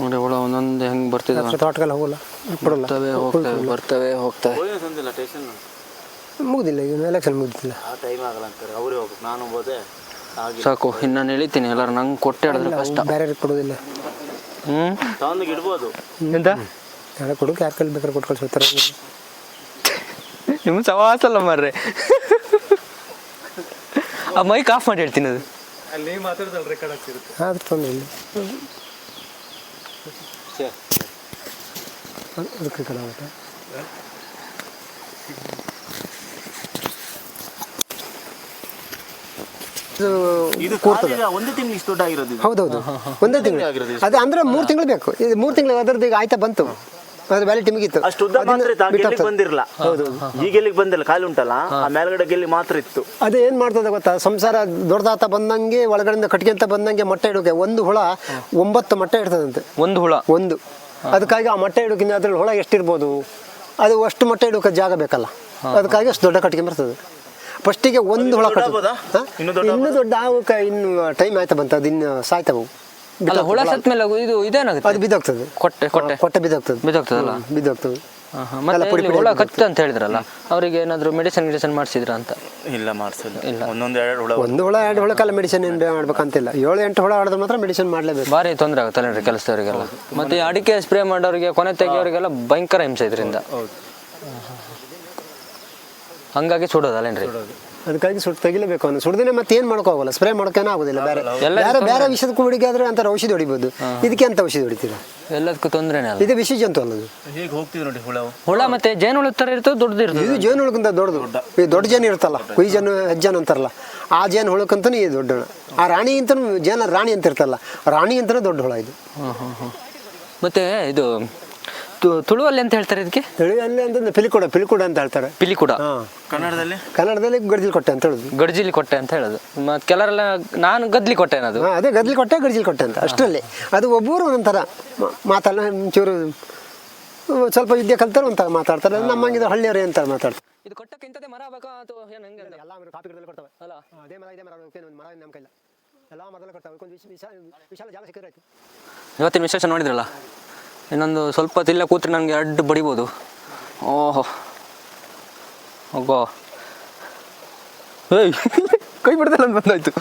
ನೋಡಿ ಹುಳ ಒಂದೊಂದೇ ಹೆಂಗೆ ಬರ್ತಿದ್ದಾವೆ. ತೋಟಗೆಲ್ಲ ಹೋಗಲ್ಲ, ಬರ್ತವೆ ಹೋಗ್ತವೆ, ಬರ್ತವೆ ಹೋಗ್ತವೆ. ಮುಗಿದಿಲ್ಲ, ಈಗ ಎಲೆಕ್ಷನ್ ಮುಗಿದಿಲ್ಲ. ಸಾಕು, ಇನ್ನು ನಾನು ಎಳಿತೀನಿ ಎಲ್ಲರೂ, ನಂಗೆ ಕೊಟ್ಟೆ ಹೇಳಿದ್ರೆ ಕಷ್ಟ. ಬೇರೆ ಕೊಡೋದಿಲ್ಲ. ಇಡ್ಬೋದು ಎಂತ ನಾಳೆ ಕೊಡೋಕೆ ಯಾರು ಕಲ್ಲಿ ಬೇಕಾದ್ರೆ ಕೊಟ್ಟು ಕಳ್ಸೋತಾರೆ. ನಿಮ್ಮ ಸವಾಸಲ್ಲ ಮಾರ್ರೆ. ಆ ಮೈಕ್ ಆಫ್ ಮಾಡಿ ಹೇಳ್ತೀನಿ, ಅದು ಅಲ್ಲಿ ಮಾತಾಡ್ದಲ್ಲ ರೆಕಾರ್ಡ್ ಆಗ್ತಿರುತ್ತೆ. ಆದ್ರೆ ತೊಂದರೆ ಇಲ್ಲ, ಅದಕ್ಕೆ ಕಡೆ ಆಗುತ್ತೆ. ಒಂದೇ ತಿಂಗಳು ಇಷ್ಟು ದೊಡ್ಡ ಆಗಿರೋದು. ಹೌದೌದು, ಒಂದೇ ತಿಂಗಳು ಅದು ಅಂದ್ರೆ 3 ತಿಂಗಳು ಬೇಕು. ಇದು 3 ತಿಂಗಳು ಅದರದ್ದು ಈಗ ಆಯ್ತಾ ಬಂತು, ಅದ್ರ ವ್ಯಾಲಿಟಿ ಮುಗೀತು. ಅಷ್ಟು ಉದ್ದ ಮಾತ್ರ ಬಂದಿರಲ್ಲ. ಹೌದು, ಈಗ ಎಲ್ಲಿಗೆ ಬಂದಿಲ್ಲ, ಖಾಲಿ ಉಂಟಲ್ಲ ಆ ಮೇಲ್ಗಡೆ ಗೆಲ್ಲಿ ಮಾತ್ರ ಇತ್ತು. ಅದು ಏನು ಮಾಡ್ತದೆ ಗೊತ್ತಾ, ಸಂಸಾರ ದೊಡ್ಡದಾತ ಬಂದಂಗೆ ಒಳಗಡೆಯಿಂದ ಕಟ್ಗೆ ಅಂತ ಬಂದಂಗೆ ಮೊಟ್ಟೆ ಇಡೋಕೆ ಒಂದು ಹುಳ 9 ಮೊಟ್ಟೆ ಇಡ್ತದಂತೆ. ಒಂದು ಹುಳ ಒಂದು, ಅದಕ್ಕಾಗಿ ಆ ಮೊಟ್ಟೆ ಇಡೋಕ್ಕಿಂತ ಅದ್ರಲ್ಲಿ ಹುಳ ಎಷ್ಟಿರ್ಬೋದು, ಅದು ಅಷ್ಟು ಮೊಟ್ಟೆ ಇಡೋಕೆ ಜಾಗ ಬೇಕಲ್ಲ, ಅದಕ್ಕಾಗಿ ಅಷ್ಟು ದೊಡ್ಡ ಕಟ್ಗೆ ಬರ್ತದೆ. ಫಸ್ಟಿಗೆ ಒಂದು ಹುಳ ಕಟ್ಟೋದು, ಇನ್ನೂ ದೊಡ್ಡ ಆವಕ್ಕೆ ಇನ್ನು ಟೈಮ್ ಆಯ್ತಾ ಬಂತು, ಅದು ಇನ್ನು ಸಾಯ್ತವು. ಹುಳ ಸತ್ ಮೇಲೆ ಇದು ಇದೇನಾಗುತ್ತೆ, ಅದು ಬಿದ್ದೋಗ್ತದೆ, ಕೊಟ್ಟೆ ಬಿದ್ದೋಗ್ತದಲ್ಲ, ಬಿದ್ದೋಗ್ತದೆ. ಮತ್ತೆ ಹುಳ ಕಚ್ಚ ಅಂತ ಹೇಳಿದ್ರಲ್ಲ, ಅವರಿಗೆ ಏನಾದ್ರು ಮೆಡಿಸಿನ್ ಮಾಡಿಸಿದ್ರ ಅಂತ? ಇಲ್ಲ, ಮಾಡಿಸಿಲ್ಲ. ಇಲ್ಲ, ಒಂದು ಹುಳ 2 ಹುಳಕ್ಕೆಲ್ಲ ಮೆಡಿಸಿನ್ ಏನು ಮಾಡ್ಬೇಕಂತಿಲ್ಲ. 7-8 ಹುಳ ಹೊಡೆದ್ರೆ ಮಾತ್ರ ಮೆಡಿಸಿನ್ ಮಾಡಲೇಬೇಕು. ಭಾರಿ ತೊಂದರೆ ಆಗುತ್ತಲ್ಲ ಕೆಲಸದವರಿಗೆಲ್ಲ. ಮತ್ತೆ ಅಡಿಕೆ ಸ್ಪ್ರೇ ಮಾಡೋರಿಗೆ, ಕೊನೆ ತೆಗಿಯೋರಿಗೆಲ್ಲ ಭಯಂಕರ ಹಿಂಸೆ ಇದರಿಂದ. ಹಂಗಾಗಿ ಸುಡೋದಲ್ಲೇನ್ರಿ? ಅದಕ್ಕಾಗಿ ತೆಗಿಲೇಬೇಕು. ಅವನು ಸುಡ್ದೇನೆ ಮತ್ತೆ ಏನು ಮಾಡ್ಕೋಗಲ್ಲ, ಸ್ಪ್ರೇ ಮಾಡ್ಕೋನೇ ಆಗೋದಿಲ್ಲ. ಬೇರೆ ವಿಷದ ಕುಡಿಗೆ ಆದ್ರೆ ಅಂತಾರೆ ಔಷಧಿ ಹೊಡಿಬೋದು, ಇದಕ್ಕೆ ಅಂತ ಔಷಧಿ ಹೊಡಿತೀರಾ? ಎಲ್ಲದಕ್ಕೂ ತೊಂದರೆನೇ ಅಲ್ಲ. ಇದು ವಿಷ ಜಂತು ಅಲ್ಲದು. ಹೇಗೆ ಹೋಗ್ತಿದೆ ನೋಡಿ ಹುಳ ಮತ್ತೆ ಜೇನುಹುಳ ಥರ ಇರ್ತದೆ, ದೊಡ್ಡದು ಇರ್ತದೆ. ಇದು ಜೇನುಹುಳಕ್ಕಿಂತ ದೊಡ್ಡದು. ಈ ದೊಡ್ಡ ಜೇನು ಇರ್ತಲ್ಲ, ಕುಯ್ ಜೇನು ಹೆಜ್ಜೇನು ಅಂತಾರಲ್ಲ, ಆ ಜೇನು ಹುಳಕ್ಕಂತೂ ಈ ದೊಡ್ಡ ಹುಳ. ಆ ರಾಣಿ ಅಂತನೂ ಜೇನ ರಾಣಿ ಅಂತ ಇರ್ತಲ್ಲ, ರಾಣಿ ಅಂತಲೇ ದೊಡ್ಡ ಹುಳ ಇದು. ಮತ್ತೆ ಇದು ತುಳುವಲ್ಲಿ ಅಂತ ಹೇಳ್ತಾರೆ ಇದಕ್ಕೆ? ತುಳುವಲ್ಲಿ ಅಂತಂದ್ರೆ ಪಿಲಿಕುಡ ಅಂತ ಹೇಳ್ತಾರೆ. ಪಿಲಿಕುಡ ಕನ್ನಡದಲ್ಲಿ ಗಡ್ಜಿಲ್ ಕೊಟ್ಟೆ ಅಂತ ಹೇಳುದು. ಗಡ್ಜಿಲಿ ಕೊಟ್ಟೆ ಅಂತ ಹೇಳುದು. ಮತ್ತೆ ಕೆಲವರೆಲ್ಲ ನಾನು ಗದ್ಲಿ ಕೊಟ್ಟೆ ಅನ್ನೋದು. ಅದೇ ಗದ್ಲಿ ಕೊಟ್ಟೆ, ಗಡ್ಜಿಲ್ ಕೊಟ್ಟೆ ಅಂತ ಅಷ್ಟರಲ್ಲಿ. ಅದು ಒಬ್ಬರು ಒಂಥರ ಮಾತಲ್ಲ, ಚೂರು ಸ್ವಲ್ಪ ವಿದ್ಯೆ ಕಲ್ತಾರೆ ಒಂಥರ ಮಾತಾಡ್ತಾರೆ. ನಮ್ಮಂಗಿದ ಹಳ್ಳಿಯವರು ಅಂತ ಮಾತಾಡ್ತಾರೆ. ಇದು ಕೊಟ್ಟಕ್ಕೆ ಇಂಥದೇ ಮರ ಬೇಕಾ ಅಥವಾ ಏನು ಹಂಗೆ? ಎಲ್ಲ ಕಾಫಿ ಗಿಡದಲ್ಲಿ ಕೊಡ್ತವೆ ಅಲ್ಲ, ಅದೇ ಮರ ಒಂದು ಮರ ನಮ್ಮ ಕೈಲ್ಲ, ಎಲ್ಲ ಮರದಲ್ಲಿ ಕೊಡ್ತವೆ. ವಿಶಾಲ ಜಾಗ ಸಿಕ್ಕಿದ್ರೆ ಆಯ್ತು. ಇವತ್ತಿನ ವಿಶೇಷ ನೋಡಿದ್ರಲ್ಲ, ಇನ್ನೊಂದು ಸ್ವಲ್ಪ ತಿಲ್ಲ ಕೂತ್ರೆ ನನಗೆ ಅಡ್ಡು ಬಡಿಬೋದು. ಓಹೋ ಹೋಗೋ, ಏಯ್ ಕೈ ಬಿಡ್ದಲ್ಲ ಅಂತ ಬಂದಾಯ್ತು.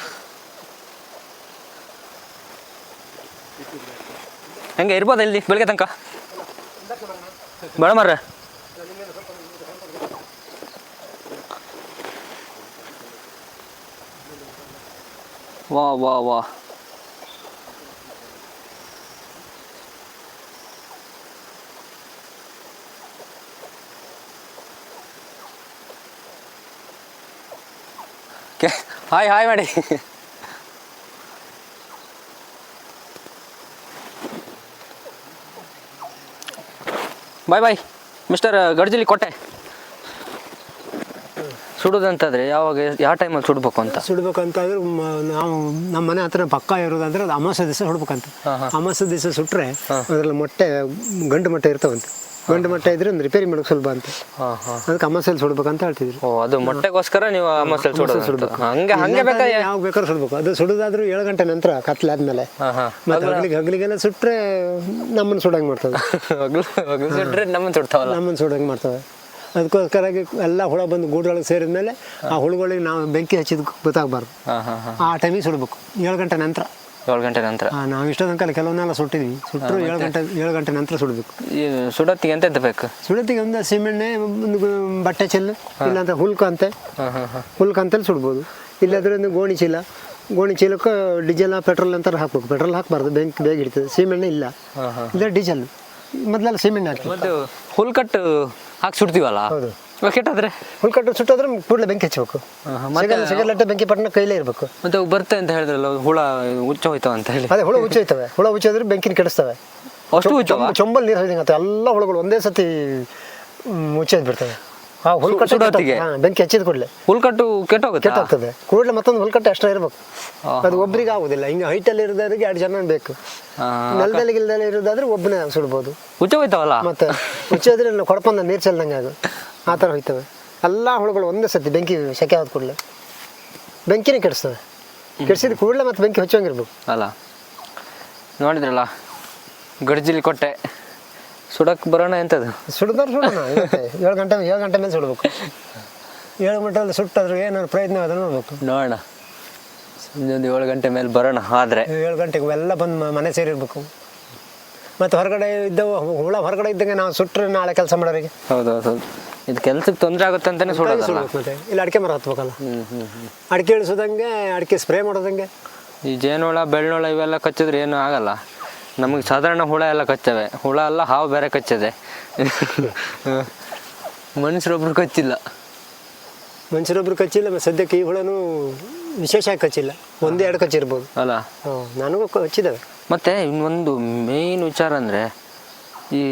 ಹೆಂಗೆ ಇರ್ಬೋದ ಇಲ್ಲಿ ಬೆಳಗ್ಗೆ ತನಕ? ಬೇಡ ಮಾರ್ರೆ, ವಾ ವಾ ವಾ. ಹಾಯ್ ಹಾಯ್ ಮಾಡಿ. ಬಾಯ್ ಬಾಯ್ ಮಿಸ್ಟರ್ ಗಡ್ಜಿಲಿ ಕೋಟೆ. ಸುಡೋದಂತಾದ್ರೆ ಯಾವಾಗ ಯಾವ ಟೈಮಲ್ಲಿ ಸುಡ್ಬೇಕು ಅಂತ? ಸುಡ್ಬೇಕಂತಾದ್ರೆ ನಾವು ನಮ್ಮ ಮನೆ ಹತ್ರ ಪಕ್ಕ ಇರೋದಂದ್ರೆ ಅದು ಅಮಾವಾಸ್ಯೆ ದಿವಸ ಸುಡ್ಬೇಕಂತ. ಅಮಾವಾಸ್ಯೆ ದಿವಸ ಸುಟ್ರೆ ಅದರಲ್ಲಿ ಮೊಟ್ಟೆ ಗಂಡು ಮೊಟ್ಟೆ ಇರ್ತಾವಂತೆ. ಗಂಡು ಮೊಟ್ಟೆ ಇದ್ರೆ ಒಂದು ರಿಪೇರಿ ಮಾಡೋಕೆ ಸುಲಭ ಅಂತ. ಅದಕ್ಕೆ ಅಮಾವಾಸ್ಯೆಯಲ್ಲಿ ಸುಡ್ಬೇಕಂತ ಹೇಳ್ತಿದ್ರು. ಓ, ಅದು ಮೊಟ್ಟೆಗೋಸ್ಕರ ನೀವು ಅಮಾವಾಸ್ಯೆಯಲ್ಲಿ ಸುಡೋದು? ಹಂಗೆ ಬೇಕಾ? ಯಾವಾಗ ಬೇಕಾದ್ರೂ ಸುಡ್ಬೇಕು. ಅದು ಸುಡೋದಾದ್ರೂ 7 ಗಂಟೆ ನಂತರ ಕತ್ಲಾದ್ಮೇಲೆ. ಮತ್ತೆ ಹಗ್ಲಿಗೆಲ್ಲ ಸುಟ್ರೆ ನಮ್ಮನ್ನು ಸುಡಂಗೆ ಮಾಡ್ತವೆ. ಸುಟ್ರೆ ನಮ್ಮನ್ನು ಸುಡ್ತಾವಲ್ಲ, ನಮ್ಮನ್ನು ಸುಡಂಗೆ ಮಾಡ್ತವೆ. ಅದಕ್ಕೋಸ್ಕರಾಗಿ ಎಲ್ಲ ಹುಳ ಬಂದು ಗೂಡೊಳಗೆ ಸೇರಿದ ಮೇಲೆ ಆ ಹುಳುಗಳಿಗೆ ನಾವು ಬೆಂಕಿ ಹಚ್ಚಿದ ಗೊತ್ತಾಗಬಾರ್ದು. ಆ ಟೈಮಿಗೆ ಸುಡಬೇಕು 7 ಗಂಟೆ ನಂತರ. 7 ಗಂಟೆ ನಂತರ? ನಾವು ಇಷ್ಟ ತನಕ ಕೆಲವನ್ನೆಲ್ಲ ಸುಟ್ಟಿದ್ವಿ. ಸುಟ್ಟರು 7 ಗಂಟೆ ನಂತರ ಸುಡಬೇಕು. ಈ ಸುಡೋತ್ತಿಗೆ ಎಂತ ಬೇಕು? ಸುಡೋತ್ತಿಗೆ ಒಂದು ಸೀಮೆಣ್ಣೆ, ಒಂದು ಬಟ್ಟೆ ಚೆಲ್ಲು, ಇಲ್ಲಾಂದ್ರೆ ಹುಲ್ಕಂತೆ. ಹುಲ್ಕಂತಲ್ಲಿ ಸುಡ್ಬೋದು. ಇಲ್ಲಾಂದ್ರೆ ಒಂದು ಗೋಣಿ ಚೀಲಕ್ಕೆ ಡೀಸೆಲ್ ಪೆಟ್ರೋಲ್ ಅಂತಾರೆ ಹಾಕ್ಬೇಕು. ಪೆಟ್ರೋಲ್ ಹಾಕಬಾರ್ದು, ಬೆಂಕಿ ಬೇಗ ಹಿಡಿತದೆ. ಸೀಮೆಣ್ಣೆ ಇಲ್ಲ, ಇಲ್ಲ ಡೀಸೆಲ್. ಮೊದಲೆಲ್ಲ ಸೀಮೆಣ್ಣೆ ಹಾಕಿ ಮತ್ತು ಹುಲ್ಕಟ್ಟು ಹಾಕಿ ಸುಡ್ತೀವಲ್ಲ, ಹೌದು. ಕೆಟ್ಟಾದ್ರೆ ಹುಲ್ಕಟ್ಟು ಸುಟ್ಟೋದ್ರೆ ಕೂಡಲೇ ಬೆಂಕಿ ಹಚ್ಚಬೇಕು. ಸಿಗಲಟ್ಟೆ ಬೆಂಕಿ ಪಟ್ಟಣ ಕೈಲೇ ಇರಬೇಕು. ಮತ್ತೆ ಬರ್ತವೆ ಅಂತ ಹೇಳಿದ್ರಲ್ಲ, ಹುಳ ಹುಚ್ಚ ಹೋಯ್ತಾವ ಅಂತ ಹೇಳಿ. ಅದೇ ಹುಳ ಹುಚ್ಚೋಯ್ತವೆ. ಹುಳ ಹುಚ್ಚೋದ್ರೆ ಬೆಂಕಿನ ಕೆಡಿಸ್ತವೆ. ಅಷ್ಟು ಹುಚ್ಚವ? ಚೊಂಬಲ್ ನೀರು ಹೊಯ್ದಂಗೆ ಎಲ್ಲ ಹುಳುಗಳು ಒಂದೇ ಸತಿ ಮುಚ್ಚೋದು ಬಿಡ್ತವೆ. ಆ ಹುಲ್ಕಟ್ಟು ಬೆಂಕಿ ಹಚ್ಚಿದ ಕೂಡಲೇ ಹುಲ್ಕಟ್ಟು ಕೆಟ್ಟೋಗ್ತದೆ. ಕೂಡಲೇ ಮತ್ತೊಂದು ಹುಲ್ಕಟ್ಟು ಎಕ್ಸ್ಟ್ರಾ ಇರಬೇಕು. ಅದು ಒಬ್ರಿಗೆ ಆಗುದಿಲ್ಲ. ಹಿಂಗೆ ಹೈಟಲ್ಲಿ ಇರೋದಾದ್ರೆ 2 ಜನ ಬೇಕು. ನೆಲದಲ್ಲಿ ಗಿಲ್ದಲ್ಲಿ ಇರೋದಾದ್ರೆ ಒಬ್ಬನೇ ಸುಡ್ಬೋದು. ಹುಚ್ಚ ಹೋಯ್ತಾವಲ್ಲ. ಮತ್ತೆ ಹುಚ್ಚೋದ್ರೆ ಕೊಡಪಂದ ನೀರು ಚೆಲ್ದಂಗೆ ಅದು ಆ ಥರ ಹೋಯ್ತವೆ. ಎಲ್ಲ ಹುಳುಗಳು ಒಂದೇ ಸತಿ ಬೆಂಕಿ ಸೆಕೆ ಆದ ಕೂಡಲೇ ಬೆಂಕಿನೇ ಕೆಡಿಸ್ತವೆ. ಕೆಡಿಸಿದ ಕೂಡಲೇ ಮತ್ತೆ ಬೆಂಕಿ ಹಚ್ಚೋಂಗಿರ್ಬೇಕು ಅಲ್ಲ. ನೋಡಿದ್ರಲ್ಲ, ಗಡ್ಜಿಲಿ ಕೊಟ್ಟೆ ಸುಡಕ್ಕೆ ಬರೋಣ ಎಂಥದ್ದು? ಸುಡೋಣ 7 ಗಂಟೆ ಮೇಲೆ ಸುಡಬೇಕು. 7 ಗಂಟೆಯಲ್ಲಿ ಸುಟ್ಟಾದ್ರೆ ಏನಾದ್ರು ಪ್ರಯತ್ನ ಅದನ್ನು ನೋಡ್ಬೇಕು. ನೋಡೋಣ, ಸಂಜೆ ಒಂದು 7 ಗಂಟೆ ಮೇಲೆ ಬರೋಣ. ಆದರೆ 7 ಗಂಟೆಗೆ ಎಲ್ಲ ಬಂದು ಮನೆ ಸೇರಿರ್ಬೇಕು. ಮತ್ತು ಹೊರಗಡೆ ಇದ್ದವು ಹುಳ ಹೊರಗಡೆ ಇದ್ದಂಗೆ ನಾವು ಸುಟ್ಟರೆ ನಾಳೆ ಕೆಲಸ ಮಾಡೋರಿಗೆ. ಹೌದು. ಇದು ಕೆಲ್ಸಕ್ಕೆ ತೊಂದರೆ ಆಗುತ್ತೆ ಅಂತಾನೆ ಸುಡೋದಲ್ಲ. ಮತ್ತೆ ಇಲ್ಲ ಅಡಿಕೆ ಮರ ಹತ್ಬೇಕಲ್ಲ. ಅಡಿಕೆ ಇಳಿಸೋದಂಗೆ, ಅಡಿಕೆ ಸ್ಪ್ರೇ ಮಾಡೋದಂಗೆ. ಈ ಜೇನುಹುಳ ಬೆಳ್ಳುಳ ಇವೆಲ್ಲ ಕಚ್ಚಿದ್ರೆ ಏನೂ ಆಗಲ್ಲ. ನಮಗೆ ಸಾಧಾರಣ ಹುಳ ಎಲ್ಲ ಕಚ್ಚವೆ. ಹುಳ ಎಲ್ಲ ಹಾವು ಬೇರೆ ಕಚ್ಚದೆ. ಮನುಷ್ಯರೊಬ್ರು ಕಚ್ಚಿಲ್ಲ. ಮನುಷ್ಯರೊಬ್ರು ಕಚ್ಚಿಲ್ಲ. ಸದ್ಯಕ್ಕೆ ಈ ಹುಳನೂ ವಿಶೇಷವಾಗಿ ಕಚ್ಚಿಲ್ಲ. 1-2 ಕಚ್ಚಿರ್ಬೋದು ಅಲ್ಲ. ನನಗೂ ಕಚ್ಚಿದ್ದಾವೆ. ಮತ್ತು ಇನ್ನೊಂದು ಮೇಯ್ನ್ ವಿಚಾರ ಅಂದರೆ, ಈ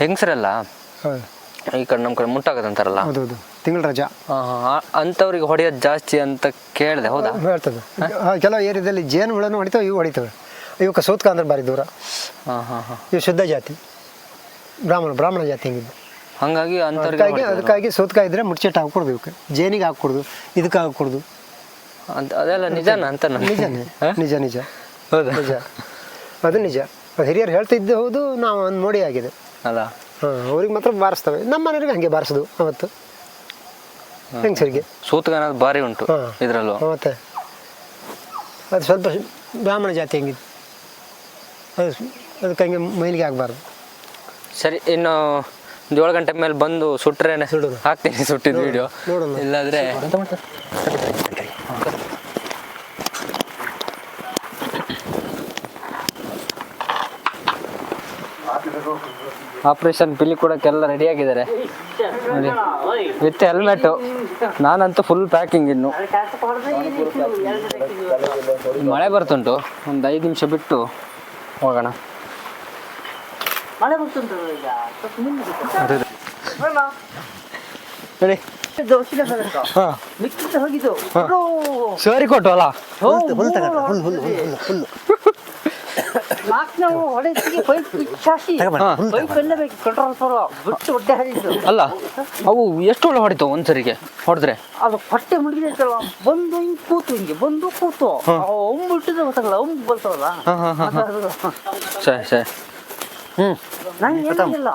ಹೆಂಗಸರೆಲ್ಲ ಈ ಕಡೆ ನಮ್ಮ ಕಡೆ ಮುಟ್ಟಾಗದಂತಾರಲ್ಲ, ಹೌದೌದು, ತಿಂಗಳ ರಜಾ ಅಂಥವ್ರಿಗೆ ಹೊಡೆಯೋದು ಜಾಸ್ತಿ ಅಂತ ಕೇಳಿದೆ. ಹೌದಾ? ಹೇಳ್ತದೆ. ಕೆಲವು ಏರಿಯಾದಲ್ಲಿ ಜೇನು ಹುಳನೂ ಹೊಡಿತಾವೆ, ಇವು ಹೊಡಿತವೆ. ಇವಕ್ಕೆ ಸೂತ್ಕ ಅಂದ್ರೆ ಭಾರಿ ದೂರ. ಇವು ಶುದ್ಧ ಜಾತಿ, ಬ್ರಾಹ್ಮಣ ಜಾತಿ ಹಿಂಗಿದ್ದು. ಹಾಗಾಗಿ ಅದಕ್ಕಾಗಿ ಸೂತ್ಕ ಇದ್ರೆ ಮುಚ್ಚಿಟ್ಟು ಹಾಕ್ಕೊಡ್ದು. ಇವಕ್ಕೆ ಜೇನಿಗೆ ಹಾಕ್ಕೊಡ್ದು, ಇದಕ್ಕೆ ಹಾಕ್ಕೊಡ್ದು. ಅದೆಲ್ಲ ನಿಜಾನ ಅಂತ? ನಿಜ ಹೌದಾ? ನಿಜ, ಅದು ನಿಜ. ಅದು ಹಿರಿಯರು ಹೇಳ್ತಿದ್ದು ಹೌದು, ನಾವು ಒಂದು ನೋಡಿ ಆಗಿದೆ ಅಲ್ಲ. ಅವ್ರಿಗೆ ಮಾತ್ರ ಬಾರಿಸ್ತವೆ. ನಮ್ಮ ಮನೆಯವ್ರಿಗೆ ಹಂಗೆ ಬಾರಿಸೋದು ಅವತ್ತು ಹೆಂಗಸರಿಗೆ. ಸೂತ್ಕ ಅನ್ನೋದು ಭಾರಿ ಉಂಟು ಇದರಲ್ಲೂ. ಮತ್ತೆ ಅದು ಸ್ವಲ್ಪ ಬ್ರಾಹ್ಮಣ ಜಾತಿ ಹೆಂಗಿದ್ದು, ಅದಕ್ಕೆ ಹಂಗೆ ಮೈಲಿಗೆ ಆಗಬಾರ್ದು. ಸರಿ, ಇನ್ನು 7 ಗಂಟೆ ಮೇಲೆ ಬಂದು ಸುಟ್ರೇನೆ ಹಾಕ್ತೀನಿ ಸುಟ್ಟಿದ್ದು ವಿಡಿಯೋ. ನೋಡೋಣ. ಇಲ್ಲಾದ್ರೆ ಆಪರೇಷನ್ ಪಿಲಿ ಕೊಡೋಕ್ಕೆಲ್ಲ ರೆಡಿ ಆಗಿದ್ದಾರೆ ನೋಡಿ, ವಿತ್ ಹೆಲ್ಮೆಟು. ನಾನಂತೂ ಫುಲ್ ಪ್ಯಾಕಿಂಗ್. ಇನ್ನು ಮಳೆ ಬರ್ತುಂಟು, ಒಂದು 5 ನಿಮಿಷ ಬಿಟ್ಟು ಹೋಗೋಣ. ಹೇಳಿ. ಸರಿ ಕೊಟ್ಟು ಅಲ್ಲ ಅಲ್ಲ, ಅವು ಎಷ್ಟು ಒಳ್ಳೆ ಹೊಡಿತಾವ ಒಂದ್ಸರಿಗೆ ಹೊಡೆದ್ರೆ? ಅದು ಹೊಟ್ಟೆ ಮುಳುಗಿದೈತಲ್ಲ, ಬಂದು ಹಿಂಗ್ ಕೂತು ಬಿಟ್ಟಿದ್ರೆ ಗೊತ್ತಾಗಲ್ಲ, ಬರ್ತವಲ್ಲ. ಸರಿ. ನಂಗೆ ಏನಿಲ್ಲ,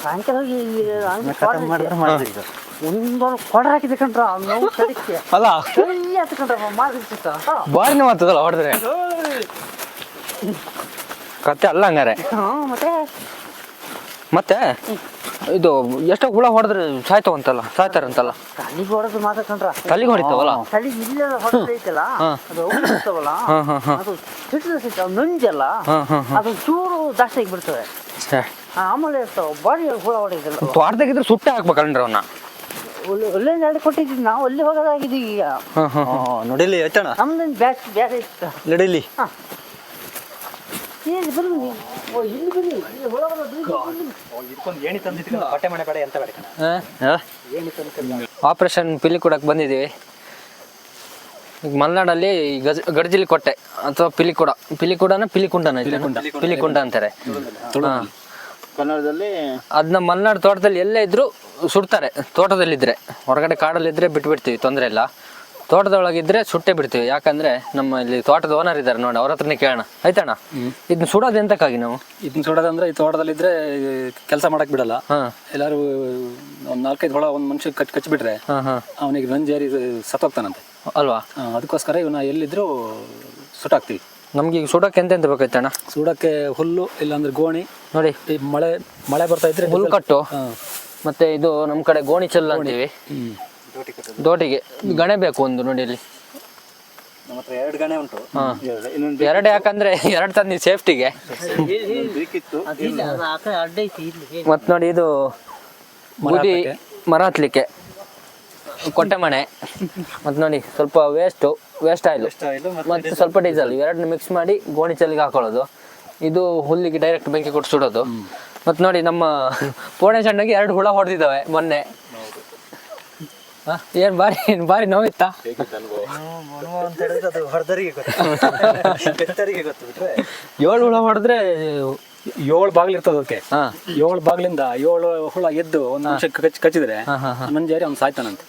ಸಾಯಂಕಾಲ ಒಂದೊಂದು ಕೊಡ ಹಾಕಿದೆ ಕಂಡ್ರ ನೋವು ಸಡಿಕೆ ಅಲ್ಲ, ಹತ್ಕೊಂಡ್ರ ಬಾರಿನ ಮಾತದಲ್ಲ ಹೊಡೆದ್ರೆ ಕತೆ ಅಲ್ಲ ಹಂಗಾರೆ. ಮತ್ತೆ ಇದು ಎಷ್ಟೋ ಹುಳ ಹೊಡೆದ್ರೆ ಸಾಯ್ತಾರಂತಲ್ಲ. ತಲೆಗೆ ಹೊಡೆದು ಮಾತಾಡ್ಕೊಂಡ್ರ ತಲೆಗೆ ಹೊಡಿತಾವಲ್ಲ, ತಲೆಗೆ ಇಲ್ಲೆಲ್ಲ ಹೊಡೆದೈತಲ್ಲ, ಅದು ಔಷಧಿರ್ತವಲ್ಲ, ಅದು ಸಿಟ್ಟು ನಂಜಲ್ಲ, ಅದು ಚೂರು ಜಾಸ್ತಿ ಆಗಿಬಿಡ್ತವೆ. ಆಮೇಲೆ ಇರ್ತಾವ ಬಾಡಿ ಹುಳ ಹೊಡೆದಿಲ್ಲ. ತೋಟದಾಗಿದ್ರೆ ಸುಟ್ಟೆ ಹಾಕ್ಬೇಕಲ್ರಿ ಅವನ್ನ. ಒಳ್ಳೆ ನಾಳೆ ಕೊಟ್ಟಿದ್ದೀವಿ ನಾವು ಅಲ್ಲಿ ಹೋಗೋದಾಗಿದ್ದೀವಿ ಈಗ. ನೋಡಿಲಿ ಎತ್ತಣ ನಮ್ದೊಂದು ಬ್ಯಾಚ್ ಬೇರೆ ಇತ್ತು. ನಡಿಲಿ ಇಲ್ಲಿ ಬನ್ನಿ ನೀವು. ಓ ಇಲ್ಲಿ ಬನ್ನಿ, ಇಲ್ಲಿ ಒಳಗಡೆ ಬನ್ನಿ. ಏಣಿ ತಂದಿದ್ದೀನಿ ಬಟ್ಟೆ ಮನೆ ಬೇಡ ಎಂತ ಬೇಡ ಆಪರೇಷನ್ ಪಿಲಿ ಕೊಡಕ್ಕೆ ಬಂದಿದ್ದೀವಿ. ಈಗ ಮಲೆನಾಡಲ್ಲಿ ಗಡ್ಜಿಲಿ ಕೊಟ್ಟೆ ಅಥವಾ ಪಿಲಿಕೂಡನ ಪಿಲಿಕುಂಡ ಅಂತಾರೆ. ಕನ್ನಡದಲ್ಲಿ ಅದನ್ನ ಮಲೆನಾಡು ತೋಟದಲ್ಲಿ ಎಲ್ಲೇ ಇದ್ರು ಸುಡ್ತಾರೆ. ತೋಟದಲ್ಲಿದ್ರೆ, ಹೊರಗಡೆ ಕಾಡಲ್ಲಿದ್ರೆ ಬಿಟ್ಬಿಡ್ತೀವಿ, ತೊಂದರೆ ಇಲ್ಲ. ತೋಟದೊಳಗಿದ್ರೆ ಸುಟ್ಟೆ ಬಿಡ್ತೀವಿ. ಯಾಕಂದ್ರೆ ನಮ್ಮ ಇಲ್ಲಿ ತೋಟದ ಓನರ್ ಇದ್ದಾರೆ ನೋಡಿ, ಅವ್ರ ಹತ್ರನೇ ಕೇಳೋಣ. ಆಯ್ತಣ್ಣ, ಇದನ್ನ ಸುಡೋದು ಎಂತಕ್ಕಾಗಿ ನಾವು? ಇದನ್ನ ಸುಡೋದಂದ್ರೆ ಈ ತೋಟದಲ್ಲಿದ್ರೆ ಕೆಲಸ ಮಾಡಕ್ ಬಿಡಲ್ಲ. ಎಲ್ಲಾರು ಒಂದ್ 4-5 ಹೊಳ ಒಂದ್ ಮನುಷ್ಯ ಕಚ್ಚಿಬಿಟ್ರೆ ಅವನಿಗೆ ರಂಜೇರಿ ಸತ್ತೋಗ್ತಾನಂತೆ ಅಲ್ವಾ? ಅದಕ್ಕೋಸ್ಕರ ಇವನ್ನ ಎಲ್ಲಿದ್ರು ಸುಟ್ಟಾಕ್ತಿವಿ. ನಮ್ಗೆ ಈಗ ಸುಡೋಕೆ ಎಂತ ಬೇಕಾಯ್ತಣ್ಣ? ಸುಡಕ್ಕೆ ಹುಲ್ಲು ಇಲ್ಲಾಂದ್ರೆ ಗೋಣಿ. ನೋಡಿ, ಈ ಮಳೆ ಬರ್ತಾ ಇದ್ರೆ ಹುಲ್ಲು ಕಟ್ಟು, ಮತ್ತೆ ಇದು ನಮ್ ಕಡೆ ಗೋಣಿ ಚೆಲ್ಲ ಅಂತೀವಿ. ದೋಟಿಗೆ ಗಣೆ ಬೇಕು ಒಂದು. ನೋಡಿ ಇಲ್ಲಿ ನಮ್ಮ ಹತ್ರ 2 ಗಣೆ ಉಂಟು. 2 ಯಾಕಂದ್ರೆ 2 ತಂದಿ ಸೇಫ್ಟಿಗೆ. ಅಡ್ಡ ಐತಿ ಇಲ್ಲಿ. ಮತ್ ನೋಡಿ, ಇದು ಬುದಿ ಮರ ಹತ್ಲಿಕ್ಕೆ, ಕೊಟ್ಟೆ ಮಣೆ, ಮತ್ತು ನೋಡಿ ಸ್ವಲ್ಪ ವೇಸ್ಟ್ ಆಯಿಲ್ ಮತ್ತು ಸ್ವಲ್ಪ ಡೀಸೆಲ್, ಇವೆರಡನ್ನ ಮಿಕ್ಸ್ ಮಾಡಿ ಗೋಣಿ ಚಲ್ಲಿಗೆ ಹಾಕೊಳ್ಳೋದು. ಇದು ಹುಲ್ಲಿಗೆ ಡೈರೆಕ್ಟ್ ಬೆಂಕಿ ಕೊಟ್ಟು ಸುಡೋದು. ಮತ್ತು ನೋಡಿ, ನಮ್ಮ ಪೋಣೆ ಸಣ್ಣಗೆ 2 ಹುಳ ಹೊಡೆದಿದ್ದಾವೆ ಮೊನ್ನೆ. ಏನು ಭಾರಿ ನೋವಿತ್ತಾ? 7 ಹುಳ ಹೊಡೆದ್ರೆ 7 ಬಾಗಿಲು ಇರ್ತದೆ ಅದಕ್ಕೆ. 7 ಬಾಗಿಲಿಂದ 7 ಹುಳ ಎದ್ದು ಒಂದು ನಿಮಿಷ ಕಚ್ಚಿದ್ರೆ ಮಂಜಾರಿ ಅವ್ನು ಸಾಯ್ತಾನಂತೆ.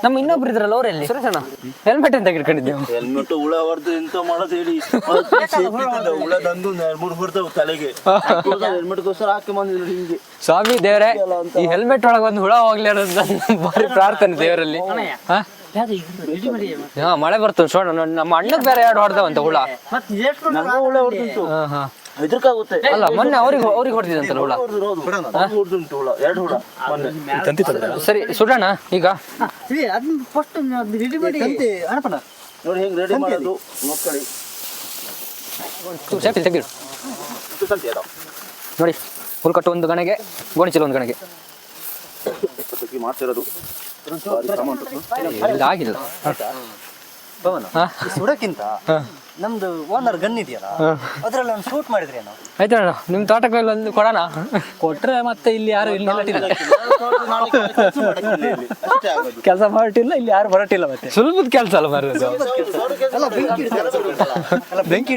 ನಮ್ಮ ಇನ್ನೊಬ್ರು ಇದ್ರಲ್ಲ, ಅವ್ರೆಲ್ಲಿ? ಸುರೇಶಣ್ಣ, ಹೆಲ್ಮೆಟ್ ಅಂತ ಇಟ್ಕೊಂಡಿದ್ದೇವೆ. ಹೆಲ್ಮೆಟ್ ಹುಳ ಹೊಡೆದು ಎಂತ ಮಾಡೋದು ಹೇಳಿ. ಹುಳದಂದು 2-3 ಹೊಡೆದವು ತಲೆಗೆ. ಹೆಲ್ಮೆಟ್ಗೋಸ್ಕರ ಹಾಕಿ ಬಂದಿದ್ರು ಹಿಂಗೆ. ಸ್ವಾಮಿ ದೇವರೇ, ಈ ಹೆಲ್ಮೆಟ್ ಒಳಗೆ ಒಂದು ಹುಳ ಹೋಗ್ಲಿ ಅನ್ನೋದು ಭಾರಿ ಪ್ರಾರ್ಥನೆ ದೇವರಲ್ಲಿ. ಮಳೆ ಬರ್ತದೆ ನೋಡೋಣ. ನಮ್ಮ ಅಣ್ಣಗ್ ಬೇರೆ 2 ಹೊಡೆದವಂತ ಹುಳ. ಹುಳ ಹೊಡೆದುಂಟು, ಹೆದರ್ಕಾಗುತ್ತೆ. ಅಲ್ಲ, ಮೊನ್ನೆ ಅವ್ರಿಗೆ ಹೊಡೆದಿದಂತಲ್ಲ ಹುಳ. ಹೊಡೆದುಂಟು ಹುಳ, 2 ಹುಳ ಮೊನ್ನೆ. ಸರಿ, ಸುಡೋಣ ಈಗ. ನೋಡಿ ಹೆಂಗ್ ರೆಡಿ ಮಾಡೋದು ಮಕ್ಕಳಿ. ತೆಗಿಡು ನೋಡಿ, ಹುಲ್ ಕಟ್ಟು ಒಂದು ಗಣೆಗೆ, ಗೋಣಿ ಚೀಲ ಒಂದು ಗಣೆಗೆ. ಮಾಡ್ತಿರೋದು ಆಗಿಲ್ಲ ಸುಡಕ್ಕಿಂತ ನಮ್ದು ಓನರ್ ಗನ್ ಇದೆಯಲ್ಲ, ಅದ್ರಲ್ಲಿ ಒಂದು ಶೂಟ್ ಮಾಡಿದ್ರಿ ನಾವು. ಆಯ್ತಣ್ಣ, ನಿಮ್ ತೋಟಕ್ಕೆ ಒಂದು ಕೊಡೋಣ. ಕೊಟ್ರೆ ಮತ್ತೆ ಇಲ್ಲಿ ಯಾರು ಇಲ್ಲಿ ಕೆಲಸ ಮಾಡಿಲ್ಲ, ಇಲ್ಲಿ ಯಾರು ಬರಟಿಲ್ಲ. ಮತ್ತೆ ಸುಲಭದ ಕೆಲಸ ಅಲ್ಲ ಬರೋದು. ಬೆಂಕಿ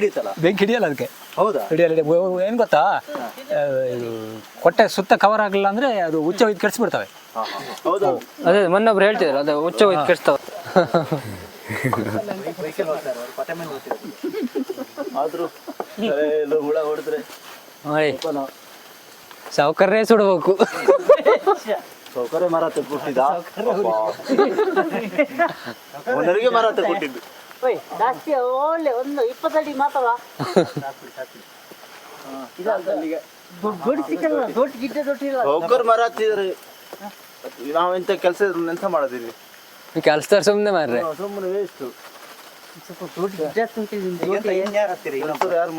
ಹಿಡಿಯಲ್ಲ ಅದಕ್ಕೆ. ಹೌದಾ? ಹಿಡಿಯಲ್ಲ. ಏನ್ ಗೊತ್ತಾ, ಕೊಟ್ಟೆ ಸುತ್ತ ಕವರ್ ಆಗಲಿಲ್ಲ ಅಂದ್ರೆ ಅದು ಹುಚ್ಚ ಒಯ್ದು ಕೆಡಿಸ್ಬಿಡ್ತವೆ. ಅದೇ ಮೊನ್ನೊಬ್ರು ಹೇಳ್ತಿದ್ರು, ಅದು ಹುಚ್ಚ ಒಯ್ದು ಕೆಡಿಸ್ತಾವ. ಆದ್ರೂ ಹುಳ ಹೊಡೆದ್ರೆ ನೋಡಿ, ಸಾವುಕಾರರೇ ಸುಡಬೇಕು. ಸೌಕರ್ಯ ಮರ ಕೊಟ್ಟಿದ್ದ, ಓನರಿಗೆ ಮರ ಕೊಟ್ಟಿದ್ದು. ಜಾಸ್ತಿ ಒಳ್ಳೆ ಒಂದು 20 ಅಡಿ ಮಾತವ. ಸೌಕರ್ಯ ಮರ ಹತ್ತಿದ್ರೆ ನಾವೆಂತ ಕೆಲಸ ಎಂತ ಮಾಡೋದಿಲ್ಲ. ಕೆಲಸದವ್ರು ಸುಮ್ಮನೆ ಮಾರ್ರೆ, ಸುಮ್ಮನೆ ವೇಸ್ಟ್.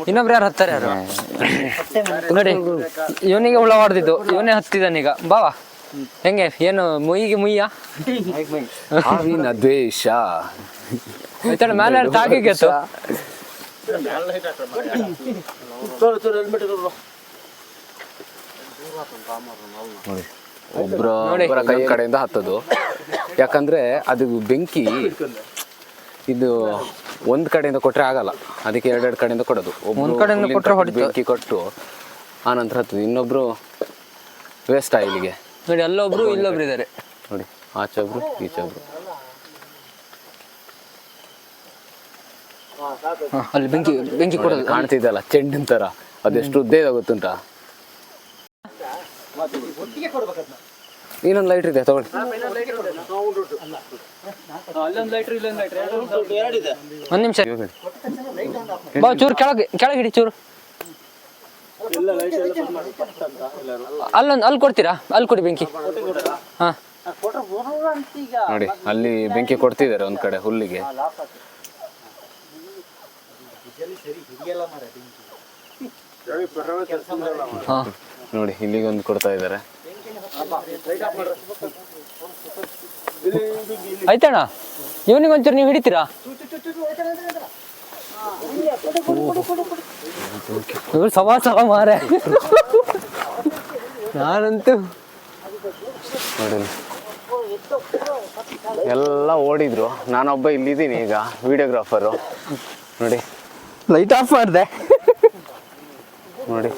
ಇನ್ನೊಬ್ರು ಯಾರು ಹತ್ತಾರೆ? ಯಾರು ನೋಡಿ, ಇವನಿಗೆ ಹುಳ ಹೊಡೆದಿದ್ದು, ಇವನೇ ಹತ್ತಿದ್ದಾನೀಗ. ಬಾವಾ, ಹೆಂಗೆ? ಏನು ಮುಯ್ಯ ಹಾವಿನ ದ್ವೇಷ ಆಯ್ತಾಳ ಮೇಲೆ ತಾಗಿಗೆತ್ತು. ಒಬ್ಬರ ಕೈ ಕಡೆಯಿಂದ ಹತ್ತದು. ಯಾಕಂದ್ರೆ ಅದು ಬೆಂಕಿ ಇದು ಒಂದ್ ಕಡೆಯಿಂದ ಕೊಟ್ರೆ ಆಗಲ್ಲ, ಅದಕ್ಕೆ 2 ಕಡೆಯಿಂದ ಕೊಡೋದು. ಒಂದ್ ಕಡೆಯಿಂದ ಕೊಟ್ರೆ ಬೆಂಕಿ ಕೊಟ್ಟು ಆ ನಂತರ ಹತ್ತದು. ಇನ್ನೊಬ್ರು ವೇಸ್ಟ್ ಇಲ್ಲಿಗೆ ನೋಡಿ, ಅಲ್ಲೊಬ್ರು ಇಲ್ಲೊಬ್ರು ಇದ್ದಾರೆ ನೋಡಿ, ಆಚೊಬ್ರು ಈಚೊಬ್ರು. ಅಲ್ಲಿ ಬೆಂಕಿ ಕೊಡೋದು ಕಾಣ್ತಿದ್ದಲ್ಲ ಚೆಂಡಿನ ತರ, ಅದೆಷ್ಟು ಉದ್ದ ಗೊತ್ತುಂಟಾ? ಇನ್ನೊಂದು ಲೈಟ್ ಇದೆ, ತಗೊಳ್ಳಿ. ಒಂದ್ ನಿಮಿಷ ಬಾ, ಚೂರು ಕೆಳಗೆ ಹಿಡಿ ಚೂರು. ಅಲ್ಲಿ ಕೊಡ್ತೀರಾ? ಅಲ್ಲಿ ಕೊಡಿ ಬೆಂಕಿ. ಹಾ ನೋಡಿ, ಅಲ್ಲಿ ಬೆಂಕಿ ಕೊಡ್ತಿದ್ದಾರೆ ಒಂದ್ ಕಡೆ ಹುಲ್ಲಿಗೆ. ಹಾ ನೋಡಿ, ಇಲ್ಲಿಗೆ ಒಂದು ಕೊಡ್ತಾ ಇದ್ದಾರೆ. ಆಯ್ತಣ್ಣ ಇವನಿಗೆ ಒಂಚೂರು ನೀವು ಹಿಡಿತೀರಾ? ಇವ್ರು ಸವಾಸ ಮಾರೆ ನಾನಂತೂ ನೋಡಿ ಎಲ್ಲ ಓಡಿದ್ರು, ನಾನೊಬ್ಬ ಇಲ್ಲಿದ್ದೀನಿ ಈಗ ವಿಡಿಯೋಗ್ರಾಫರು. ನೋಡಿ ಲೈಟ್ ಆಫ್ ಮಾಡಿದೆ. ನೋಡಿ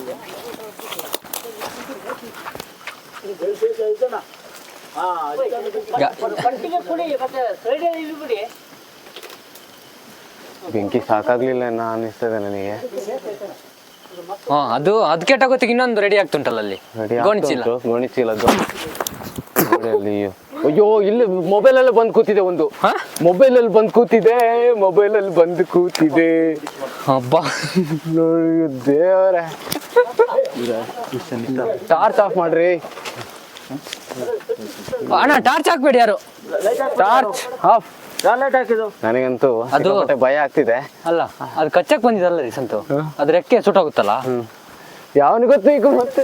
ಬೆಂಕಿ ಸಾಕಾಗ್ಲಿಲ್ಲ ಅನಿಸ್ತದೆ ನನಗೆ. ಹಾ ಅದು ಕೆಟ್ಟಾಗೋತ್ತಿಗೆ ಇನ್ನೊಂದು ರೆಡಿ ಆಗ್ತುಂಟಲ್ಲ ಅಲ್ಲಿ ಗೋಣಿಚೀಲ. ಗೋಣಿಚೀಲದ್ದು ನೋಡಿ ಅಲ್ಲಿ. ಅಯ್ಯೋ ಇಲ್ಲಿ ಮೊಬೈಲಲ್ಲಿ ಬಂದು ಕೂತಿದೆ ಒಂದು. ಮೊಬೈಲಲ್ಲಿ ಬಂದು ಕೂತಿದೆ. ಹಬ್ಬ ನೋಡಿ ದೇವರೇ, ಟಾರ್ಚ್ ಆಫ್ ಮಾಡ್ರಿ ಅಣ್ಣ. ಟಾರ್ಚ್ ಹಾಕ್ಬೇಡಿ ಯಾರು. Torch of. ನನಗಂತೂ ಅದು ಭಯ ಆಗ್ತಿದೆ. ಅಲ್ಲ ಅದು ಕಚ್ಚಕ್ ಬಂದಿದಲ್ಲ ರೀ ಸಂತು, ಅದ್ ರೆಕ್ಕೆ ಸುಟ್ಟೋಗುತ್ತಲ್ಲ. ಯಾವನಿಗೆ ಗೊತ್ತು ಈಗ ಮತ್ತೆ.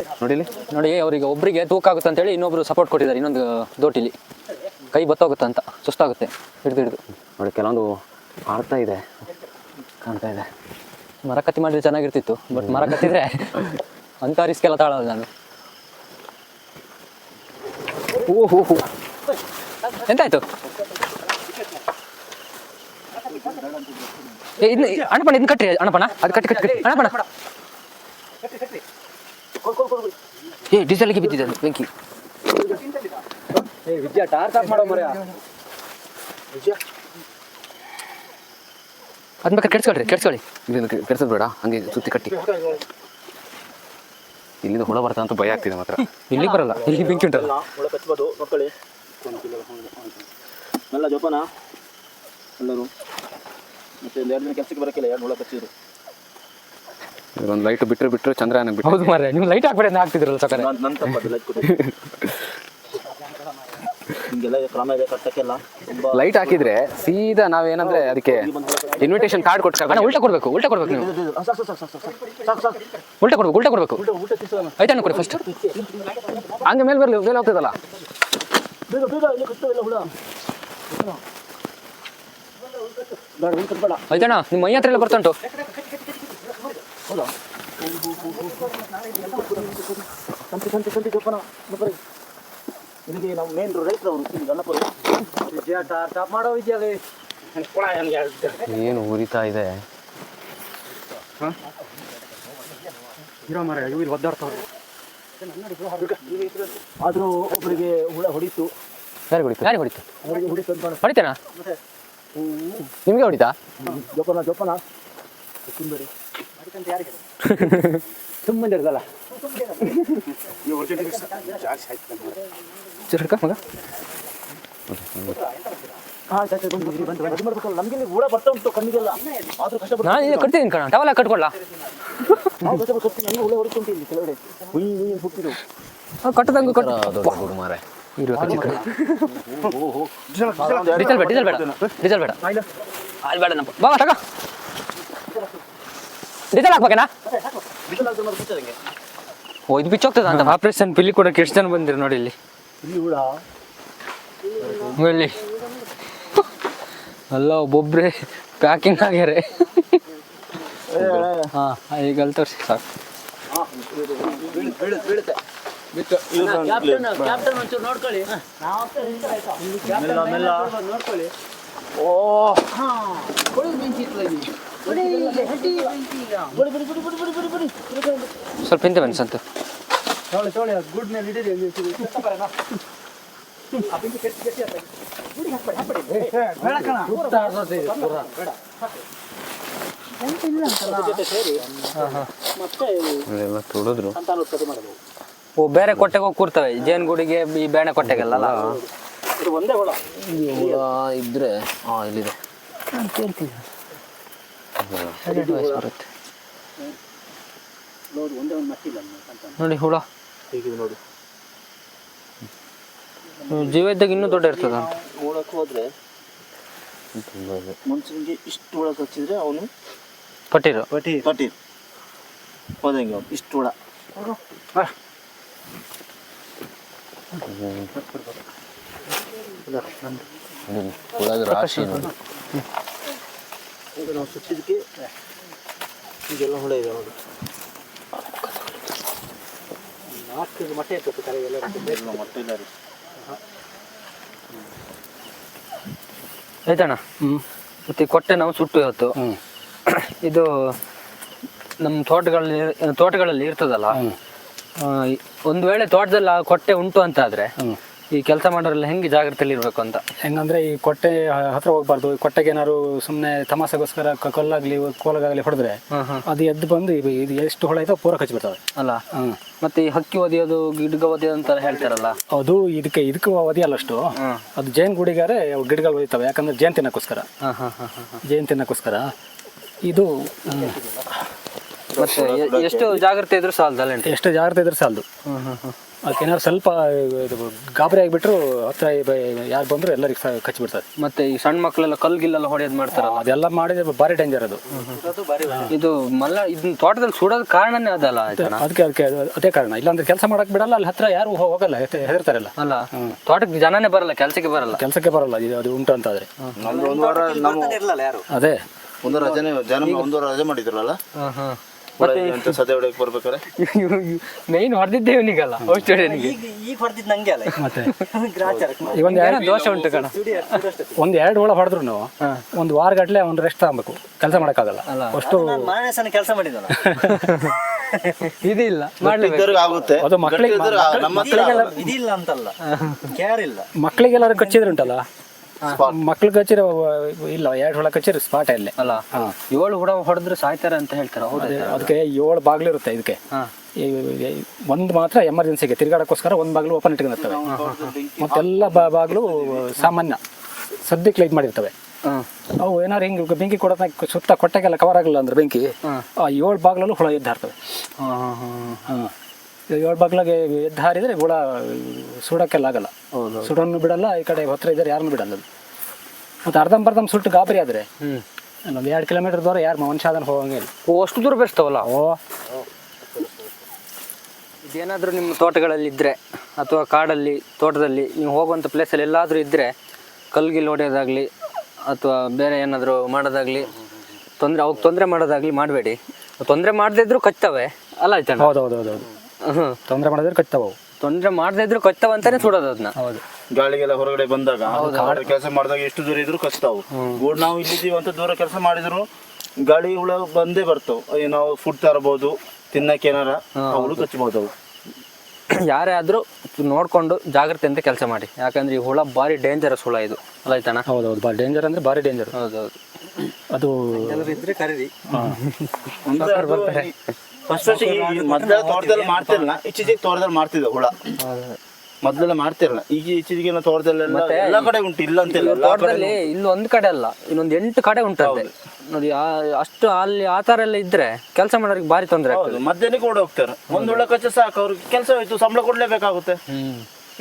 ನೋಡಿ ಅವ್ರಿಗೆ ಒಬ್ರಿಗೆ ತೂಕ ಆಗುತ್ತೆ ಅಂತೇಳಿ ಇನ್ನೊಬ್ರು ಸಪೋರ್ಟ್ ಕೊಟ್ಟಿದ್ದಾರೆ ಇನ್ನೊಂದು ದೋಟಿಲಿ. ಕೈ ಬತ್ತೋಗುತ್ತೆ ಅಂತ, ಸುಸ್ತಾಗುತ್ತೆ ಹಿಡಿದು. ನೋಡಿ ಕೆಲವೊಂದು ಆಡ್ತಾ ಇದೆ, ಕಾಣ್ತಾ ಇದೆ. ಮರ ಕತ್ತಿ ಮಾಡಿದ್ರೆ ಚೆನ್ನಾಗಿರ್ತಿತ್ತು, ಬಟ್ ಮರ ಕತ್ತಿದ್ರೆ ಅಂತ ರಿಸ್ಕ್ ಎಲ್ಲ ತಾಳಲ್ಲ ನಾನು. ಓಹೋ ಎಂತಾಯ್ತು? ಇದನ್ನ ಅಣ್ಣಪಣ ಇದನ್ನ ಕಟ್ರಿ ಅಣ್ಣಪಣ, ಅದು ಕಟ್ಟಿ ಅಣ್ಣಪಣ. ಡೀಸೆಲ್ಗೆ ಬಿದ್ದಿದೆ ಅದು ಬೆಂಕಿ. ವಿದ್ಯಾ ಟಾರ್ಚ್ ಆಫ್ ಮಾಡೋ ಮರ್ಯಾ. ಅದನ್ನ ಬೇಕಾದ್ರೆ ಕೆಡ್ಸ್ಕೊಳ್ಳಿ. ಇಲ್ಲಿಂದ ಕೆಡ್ಸೋದು ಬೇಡ, ಹಂಗೆ ಸುತ್ತಿ ಕಟ್ಟಿ. ಇಲ್ಲಿಂದ ಹುಳ ಬರ್ತಾ ಅಂತ ಭಯ ಆಗ್ತಿದೆ ಮಾತ್ರ. ಇಲ್ಲಿ ಬರಲ್ಲ, ಇಲ್ಲಿ ಬೆಂಕಿ ಉಂಟಲ್ಲ. ಹುಳ ಕಚ್ಬೋದು ನೋಡ್ಕೊಳ್ಳಿ. ಎಲ್ಲ ಜೋಪಾನ ಎಲ್ಲರೂ. ಮತ್ತೆ ಒಂದು 2 ದಿನ ಕೆಲಸಕ್ಕೆ ಬರೋಕ್ಕಿಲ್ಲ, 2 ಹುಳ ಕಚ್ಚಿದ್ರು. ಒಂದು ಲೈಟ್ ಬಿಟ್ಟರೆ ಚಂದ್ರಯಾನ ಬಿಟ್ಟು. ಹೌದು ಮಾರ್ರೆ, ನೀವು ಲೈಟ್ ಹಾಕ್ಬೇಡಿ ಅಂತ ಹಾಕ್ತಿದ್ರಲ್ಲ ಸಕ್ಕರೆ. ನನ್ನ ತಪ್ಪದು ಲೈಟ್ ಕೊಟ್ಟು ಹಿಂಗೆಲ್ಲ ಕ್ರಮ ಇದೆ ಕಟ್ಟಕ್ಕೆಲ್ಲ. ಲೈಟ್ ಹಾಕಿದ್ರೆ ಸೀದಾ ನಾವೇನಂದ್ರೆ ಅದಕ್ಕೆ ಇನ್ವಿಟೇಷನ್ ಕಾರ್ಡ್ ಕೊಟ್ಟು ಅಣ್ಣ ಉಲ್ಟಾ ಕೊಡ್ಬೇಕು ನೀವು. ಉಲ್ಟಾ ಕೊಡ್ಬೇಕು. ಆಯ್ತಾ ಕೊಡಿ ಫಸ್ಟ್. ಹಂಗೆ ಮೇಲೆ ಹೋಗ್ತದಲ್ಲ. ಆಯ್ತಣ್ಣ ನಿಮ್ಮ ಮೈ ಹತ್ರ ಎಲ್ಲ ಬರ್ತುಂಟು. ಇದಕ್ಕೆ ನಾವು ಮೇನ್ ರೈತರು ಮಾಡೋ ವಿದ್ಯಾಲಯ ಏನು ಉರಿತಾ ಇದೆ. ಆದ್ರೂ ಒಬ್ಬರಿಗೆ ಹುಳ ಹೊಡಿತು. ಯಾರಿಗೆ ಹೊಡಿತು? ಹೊಡಿತೇನಾ? ನಿಮ್ಗೆ ಹೊಡಿತಾ? ಜೋಪಾನ ಸುಮ್ಮನೆ ಇರ್ತಲ್ಲ. ಮಗ ನಮ್ಗೆ ಹುಳ ಬರ್ತಾ ಉಂಟು ಕಣ್ಣಿಗೆಲ್ಲ. ಆದ್ರೂ ಕಷ್ಟಪಟ್ಟು ನಾನು ಇಲ್ಲಿ ಕಟ್ತಿದ್ದೀನಿ ಕಣ, ಟವಲ ಕಟ್ಕೊಳ್ಳ. ಹುಳ ಹೊಡಿತು ಇಲ್ಲಿ ಕೆಳಗಡೆ ಹುಟ್ಟಿದ್ರು. ಕಟ್ಟದಂಗು ಕಟ್ಟು. ಮಾರೆ ಡೀಸೆಲ್ ಬೇಡ ಅಲ್ಲಿ ಬೇಡ. ಬಾ ತಗ ಡೀಸೆಲ್ ಹಾಕ್ಬೇಕೇನಾ? ಓ ಇದು ಬಿಚ್ಚೋಗ್ತದ ಅಂತ. ಆಪರೇಷನ್ ಪಿಲ್ಲಿ ಕೊಡಕ್ಕೆ ಎಷ್ಟು ಜನ ಬಂದಿರಿ ನೋಡಿ ಇಲ್ಲಿ. ಹುಳ ಇಲ್ಲಿ ಅಲ್ಲ ಒಬ್ಬೊಬ್ರೆ ಪ್ಯಾಕಿಂಗ್ ಆಗ್ಯಾರೆ. ಹಾ ಈಗ ಅಲ್ಲಿ ತೋರಿಸಿ ಸಾಕು. ನೋಡ್ಕೊಳ್ಳಿ. ಸ್ವಲ್ಪ ಹಿಂದೆ ಬನ್ನಿ ಸಂತು. ಗುಡ್ ಮೇಲೆ ಹಿಡಿರಿ. ತುಳಿದ್ರು. ಓ ಬೇರೆ ಕೊಟ್ಟೆಗೆ ಹೋಗಿ ಕೂರ್ತವೆ, ಜೇನುಗೂಡಿಗೆ ಈ ಬೇಣೆ ಕೊಟ್ಟೆಗೆಲ್ಲ. ಇದು ಒಂದೇ ಹುಳ ಇದ್ರೆ ಇಲ್ಲಿದೆ. ಬರುತ್ತೆ ನೋಡಿ ಹುಳ. ನೋಡಿ ಜೀವ ಇದ್ದಾಗ ಇನ್ನೂ ದೊಡ್ಡ ಇರ್ತದ. ನೋಡಕ್ಕೆ ಹೋದ್ರೆ ಮನುಷ್ಯನಿಗೆ ಇಷ್ಟು ಹುಳ ಕಚ್ಚಿದ್ರೆ ಅವನು ಪಟ್ಟಿರು ಪಟ್ಟಿ ಹೋದಂಗೆ ಅವನು ಇಷ್ಟು ಹುಳ. ಹುಳದ ರಾಶಿ ನೋಡಿ. ಈಗ ನಾವು ಸುತ್ತಿದ್ದಕ್ಕೆ ಈಗೆಲ್ಲ ಹುಳ ಇದೆ ನೋಡಿ. 4 ಮೊಟ್ಟೆ ಇರ್ತದೆ ಕರೆ ಎಲ್ಲ ಮೊಟ್ಟೆ ಇಲ್ಲ ರೀ. ಆಯ್ತಣ್ಣ. ಮತ್ತೆ ಈ ಕೊಟ್ಟೆ ನಾವು ಸುಟ್ಟು ಇವತ್ತು ಇದು ನಮ್ಮ ತೋಟಗಳಲ್ಲಿ ಇರ್ತದಲ್ಲ, ಒಂದು ವೇಳೆ ತೋಟದಲ್ಲಿ ಆ ಕೊಟ್ಟೆ ಉಂಟು ಅಂತ ಆದ್ರೆ ಈ ಕೆಲಸ ಮಾಡೋರೆಲ್ಲ ಹೆಂಗೆ ಜಾಗ್ರತೆಯಲ್ಲಿ ಇರ್ಬೇಕು ಅಂತ. ಹೆಂಗಂದ್ರೆ ಈ ಕೊಟ್ಟೆ ಹತ್ರ ಹೋಗ್ಬಾರ್ದು. ಈ ಕೊಟ್ಟೆಗೆ ಏನಾದ್ರು ಸುಮ್ಮನೆ ತಮಾಸೆಗೋಸ್ಕರ ಕಲ್ಲಾಗ್ಲಿ ಕೋಲಾಗಲಿ ಹೊಡೆದ್ರೆ ಅದು ಎದ್ದು ಬಂದು ಇದು ಎಷ್ಟು ಹುಳ ಐತೋ ಪೂರ ಕಚ್ಚಿಬಿಡ್ತವೆ ಅಲ್ಲ. ಮತ್ತೆ ಈ ಹಕ್ಕಿ ಒದಿಯೋದು ಗಿಡ್ಗ ಒದಿಯೋದು ಅಂತ ಹೇಳ್ತಾರಲ್ಲ, ಅದು ಇದಕ್ಕೆ ಒದಿಯಲ್ಲ ಅಷ್ಟು. ಅದು ಜೇನ್ ಗುಡಿಗಾರೆ ಗಿಡಗಳು ಒದಿತವೆ, ಯಾಕಂದ್ರೆ ಜೇನ್ ತಿನ್ನಕ್ಕೋಸ್ಕರ. ಜೇನ್ ತಿನ್ನಕ್ಕೋಸ್ಕರ ಇದು. ಮತ್ತೆ ಎಷ್ಟು ಜಾಗ್ರತೆ ಇದ್ರು ಸಾಲದಲ್ಲ, ಎಷ್ಟು ಜಾಗ್ರತೆ ಇದ್ರೆ ಸಾಲದು. ಅದಕ್ಕೆ ಏನಾದ್ರು ಸ್ವಲ್ಪ ಇದು ಗಾಬರಿ ಆಗಿಬಿಟ್ರು ಹತ್ರ ಯಾರು ಬಂದ್ರು ಎಲ್ಲರಿಗೆ ಕಚ್ಚಿಬಿಡ್ತಾರೆ. ಮತ್ತೆ ಈ ಸಣ್ಣ ಮಕ್ಕಳೆಲ್ಲ ಕಲ್ಗಿಲ್ಲೆಲ್ಲ ಹೊಡೆಯೋದು ಮಾಡ್ತಾರಲ್ಲ, ಅದೆಲ್ಲ ಮಾಡಿದ್ರೆ ಭಾರಿ ಡೇಂಜರ್ ಅದು. ಇದು ಇದನ್ನ ತೋಟದಲ್ಲಿ ಸುಡೋದ್ ಕಾರಣನೇ ಅದಲ್ಲ. ಅದಕ್ಕೆ ಅದೇ ಕಾರಣ. ಇಲ್ಲಾಂದ್ರೆ ಕೆಲಸ ಮಾಡಕ್ ಬಿಡಲ್ಲ, ಅಲ್ಲಿ ಹತ್ರ ಯಾರು ಹೋಗಲ್ಲ, ಹೆದರ್ತಾರಲ್ಲ. ಅಲ್ಲ, ತೋಟಕ್ಕೆ ಜನನೇ ಬರಲ್ಲ, ಕೆಲಸಕ್ಕೆ ಬರಲ್ಲ ಅದು ಉಂಟು ಅಂತಾದ್ರೆ. ಒಂದು ವಾರ ಅದೇ ಒಂದು ರಜೆ ಮಾಡಿದ್ರಲ್ಲ, ಮತ್ತೆ ಸದೆ ಹೊಡೆಯಕ್ಕೆ ಬರ್ಬೇಕಾರೆ ಮೇನ್ ಹೊಡೆದಿದ್ದೆ ಇವನಿಗಲ್ಲ, ಈಗ ಹೊಡೆದಿದ್ದು ನಂಗೆ ಅಲ್ಲ. ಮತ್ತೆ ಗ್ರಾಚಾರಕ್ಕೆ ದೋಷ ಉಂಟು ಕಣ. ಒಂದ್ 2 ಹುಳ ಹೊಡೆದ್ರು ನಾವು ಒಂದು ವಾರಗಟ್ಲೆ ಅವ್ನು ರೆಸ್ಟ್ ತಗೊಬೇಕು, ಕೆಲಸ ಮಾಡಕ್ಕಾಗಲ್ಲ ಅಷ್ಟು. ಮಾನಸನ ಕೆಲಸ ಮಾಡಿದಲ್ಲ ಇದಿಲ್ಲ ಆಗುತ್ತೆ. ಅದು ಮಕ್ಕಳಿಗೆ ಇದಿಲ್ಲ ಅಂತಲ್ಲ, ಕೇರ್ ಇಲ್ಲ. ಮಕ್ಕಳಿಗೆಲ್ಲಾರು ಕಚ್ಚಿದ್ರುಂಟಲ್ಲ, ಮಕ್ಳು ಕಚ್ಚಿರೋ ಇಲ್ಲ, 2 ಹುಳ ಕಚ್ಚಿರೋ ಸ್ಪಾಟ್ ಅಲ್ಲೇ ಅಲ್ಲ. 7 ಹುಳ ಹೊಡೆದ್ರೆ ಸಾಯ್ತಾರೆ ಅಂತ ಹೇಳ್ತಾರೆ. ಅದಕ್ಕೆ 7 ಬಾಗ್ಲು ಇರುತ್ತೆ ಇದಕ್ಕೆ. ಒಂದು ಮಾತ್ರ ಎಮರ್ಜೆನ್ಸಿಗೆ ತಿರ್ಗಾಡಕ್ಕೋಸ್ಕರ ಒಂದು ಬಾಗಿಲು ಓಪನ್ ಇಟ್ಕೊಂಡಿರ್ತವೆ. ಮತ್ತೆಲ್ಲ ಬಾಗಿಲು ಸಾಮಾನ್ಯ ಸದ್ಯಕ್ಕೆ ಲೈಟ್ ಮಾಡಿರ್ತವೆ. ಅವು ಏನಾರು ಹಿಂಗೆ ಬೆಂಕಿ ಕೊಡೋದ ಸುತ್ತ ಕೊಟ್ಟೆಗೆಲ್ಲ ಕವರ್ ಆಗಲ್ಲ ಅಂದ್ರೆ ಬೆಂಕಿ, ಆ 7 ಬಾಗಿಲಲ್ಲೂ ಹುಳ ಎದ್ದು ಹಾರ್ತವೆ. 7 ಬಾಗಿಲಾಗೆ ಎದ್ದು ಹಾರಿದ್ರೆ ಹುಳ ಸುಡೋಕ್ಕೆಲ್ಲ ಆಗಲ್ಲ, ಸುಡೋನು ಬಿಡಲ್ಲ, ಈ ಕಡೆ ಹತ್ರ ಇದ್ದಾರೆ ಯಾರನ್ನು ಬಿಡಲ್ಲ. ಮತ್ತು ಅರ್ಧಂಬರ್ಧಂ ಸುಟ್ಟು ಗಾಬರಿ ಆದರೆ ಒಂದು 2 ಕಿಲೋಮೀಟರ್ ದೂರ ಯಾರು ಮನುಷ್ಯ ಅದನ್ನು ಹೋಗಂಗಿಲ್ಲ. ಅಷ್ಟು ದೂರ ಬೆಳೆಸ್ತಾವಲ್ಲ. ಇದೇನಾದರೂ ನಿಮ್ಮ ತೋಟಗಳಲ್ಲಿ ಇದ್ದರೆ ಅಥವಾ ಕಾಡಲ್ಲಿ ತೋಟದಲ್ಲಿ ನೀವು ಹೋಗುವಂಥ ಪ್ಲೇಸಲ್ಲಿ ಎಲ್ಲಾದರೂ ಇದ್ದರೆ ಕಲ್ಗಿಲ್ ಹೊಡೆಯೋದಾಗಲಿ ಅಥವಾ ಬೇರೆ ಏನಾದರೂ ಮಾಡೋದಾಗಲಿ ಅವಾಗ ತೊಂದರೆ ಮಾಡೋದಾಗಲಿ ಮಾಡಬೇಡಿ. ತೊಂದರೆ ಮಾಡದೇ ಇದ್ರೂ ಕಚ್ತವೆ ಅಲ್ಲ ಆಯ್ತಾ? ಹೌದೌದು, ತೊಂದರೆ ಮಾಡಿದ್ರೆ ಕಚ್ತಾವ. ತೊಂದರೆ ಮಾಡದೇ ಇದ್ರು ಕಚ್ತಾವ ಅಂತಾನೆ ಸುಡೋದು ಅದನ್ನ. ಹೌದು, ಗಾಳಿಗೆಲ್ಲ ಹೊರಗಡೆ ಬಂದಾಗ ಕೆಲಸ ಮಾಡಿದಾಗ ಎಷ್ಟು ದೂರ ಇದ್ರು ಕಚ್ತಾವು. ಗೂಡ್ ನಾವು ಇಲ್ಲಿದ್ದೀವಿ ಅಂತ ದೂರ ಕೆಲಸ ಮಾಡಿದ್ರು ಗಾಳಿ ಹುಳ ಬಂದೇ ಬರ್ತಾವ. ನಾವು ಫುಡ್ ತರಬಹುದು, ತಿನ್ನಕ್ಕೆ ಏನಾರ ಹುಳು ಕಚ್ಚಬಹುದು. ಅವು ಯಾರೇ ಆದರೂ ನೋಡಿಕೊಂಡು ಜಾಗ್ರತೆಯಿಂದ ಕೆಲಸ ಮಾಡಿ, ಯಾಕಂದ್ರೆ ಈ ಹುಳ ಭಾರಿ ಡೇಂಜರಸ್ ಹುಳ ಇದು ಅಲ್ಲ ಆಯ್ತಾನ? ಹೌದೌದು, ಭಾರಿ ಡೇಂಜರ್ ಅಂದ್ರೆ ಭಾರಿ ಡೇಂಜರ್. ಹೌದೌದು, ಅದು ಇದ್ರೆ ಕರೀರಿ. ಫಸ್ಟ್ ಮೊದಲ ತೋಟದಲ್ಲಿ ಮಾಡ್ತಿರಲ್ಲ, ಇತ್ತೀಚೆಗೆ ತೋಟದಲ್ಲಿ ಮಾಡ್ತಿದ್ದೆ ಹುಳ. ಮೊದಲೆಲ್ಲ ಮಾಡ್ತಿರಲ್ಲ, ಈಗ ಇತ್ತೀಚೆಗೆ ತೋಟದಲ್ಲೆಲ್ಲ ಎಲ್ಲ ಕಡೆ ಉಂಟು. ಇಲ್ಲ ಅಂತಿಲ್ಲ, ತೋಟದಲ್ಲಿ ಇಲ್ಲಿ ಒಂದು ಕಡೆ ಅಲ್ಲ, ಇನ್ನೊಂದು 8 ಕಡೆ ಉಂಟಂತೆ ನೋಡಿ. ಅಷ್ಟು ಅಲ್ಲಿ ಆ ಥರ ಎಲ್ಲ ಇದ್ರೆ ಕೆಲಸ ಮಾಡೋರಿಗೆ ಭಾರಿ ತೊಂದರೆ ಆಗ್ತದೆ. ಮಧ್ಯಾಹ್ನಕ್ಕೆ ಓಡಿ ಹೋಗ್ತಾರೆ. ಒಂದು ಹುಳ ಕಚ್ಚ ಸಾಕು, ಅವ್ರಿಗೆ ಕೆಲಸ ಆಯ್ತು, ಸಂಬಳ ಕೊಡ್ಲೇಬೇಕಾಗುತ್ತೆ.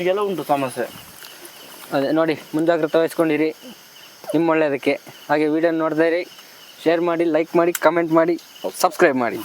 ಈಗೆಲ್ಲ ಉಂಟು ಸಮಸ್ಯೆ. ಅದೇ ನೋಡಿ, ಮುಂಜಾಗ್ರತೆ ವಹಿಸ್ಕೊಂಡಿರಿ ನಿಮ್ಮ ಒಳ್ಳೆಯದಕ್ಕೆ. ಹಾಗೆ ವಿಡಿಯೋ ನೋಡ್ತಾ ಇರಿ, ಶೇರ್ ಮಾಡಿ, ಲೈಕ್ ಮಾಡಿ, ಕಮೆಂಟ್ ಮಾಡಿ, ಸಬ್ಸ್ಕ್ರೈಬ್ ಮಾಡಿ.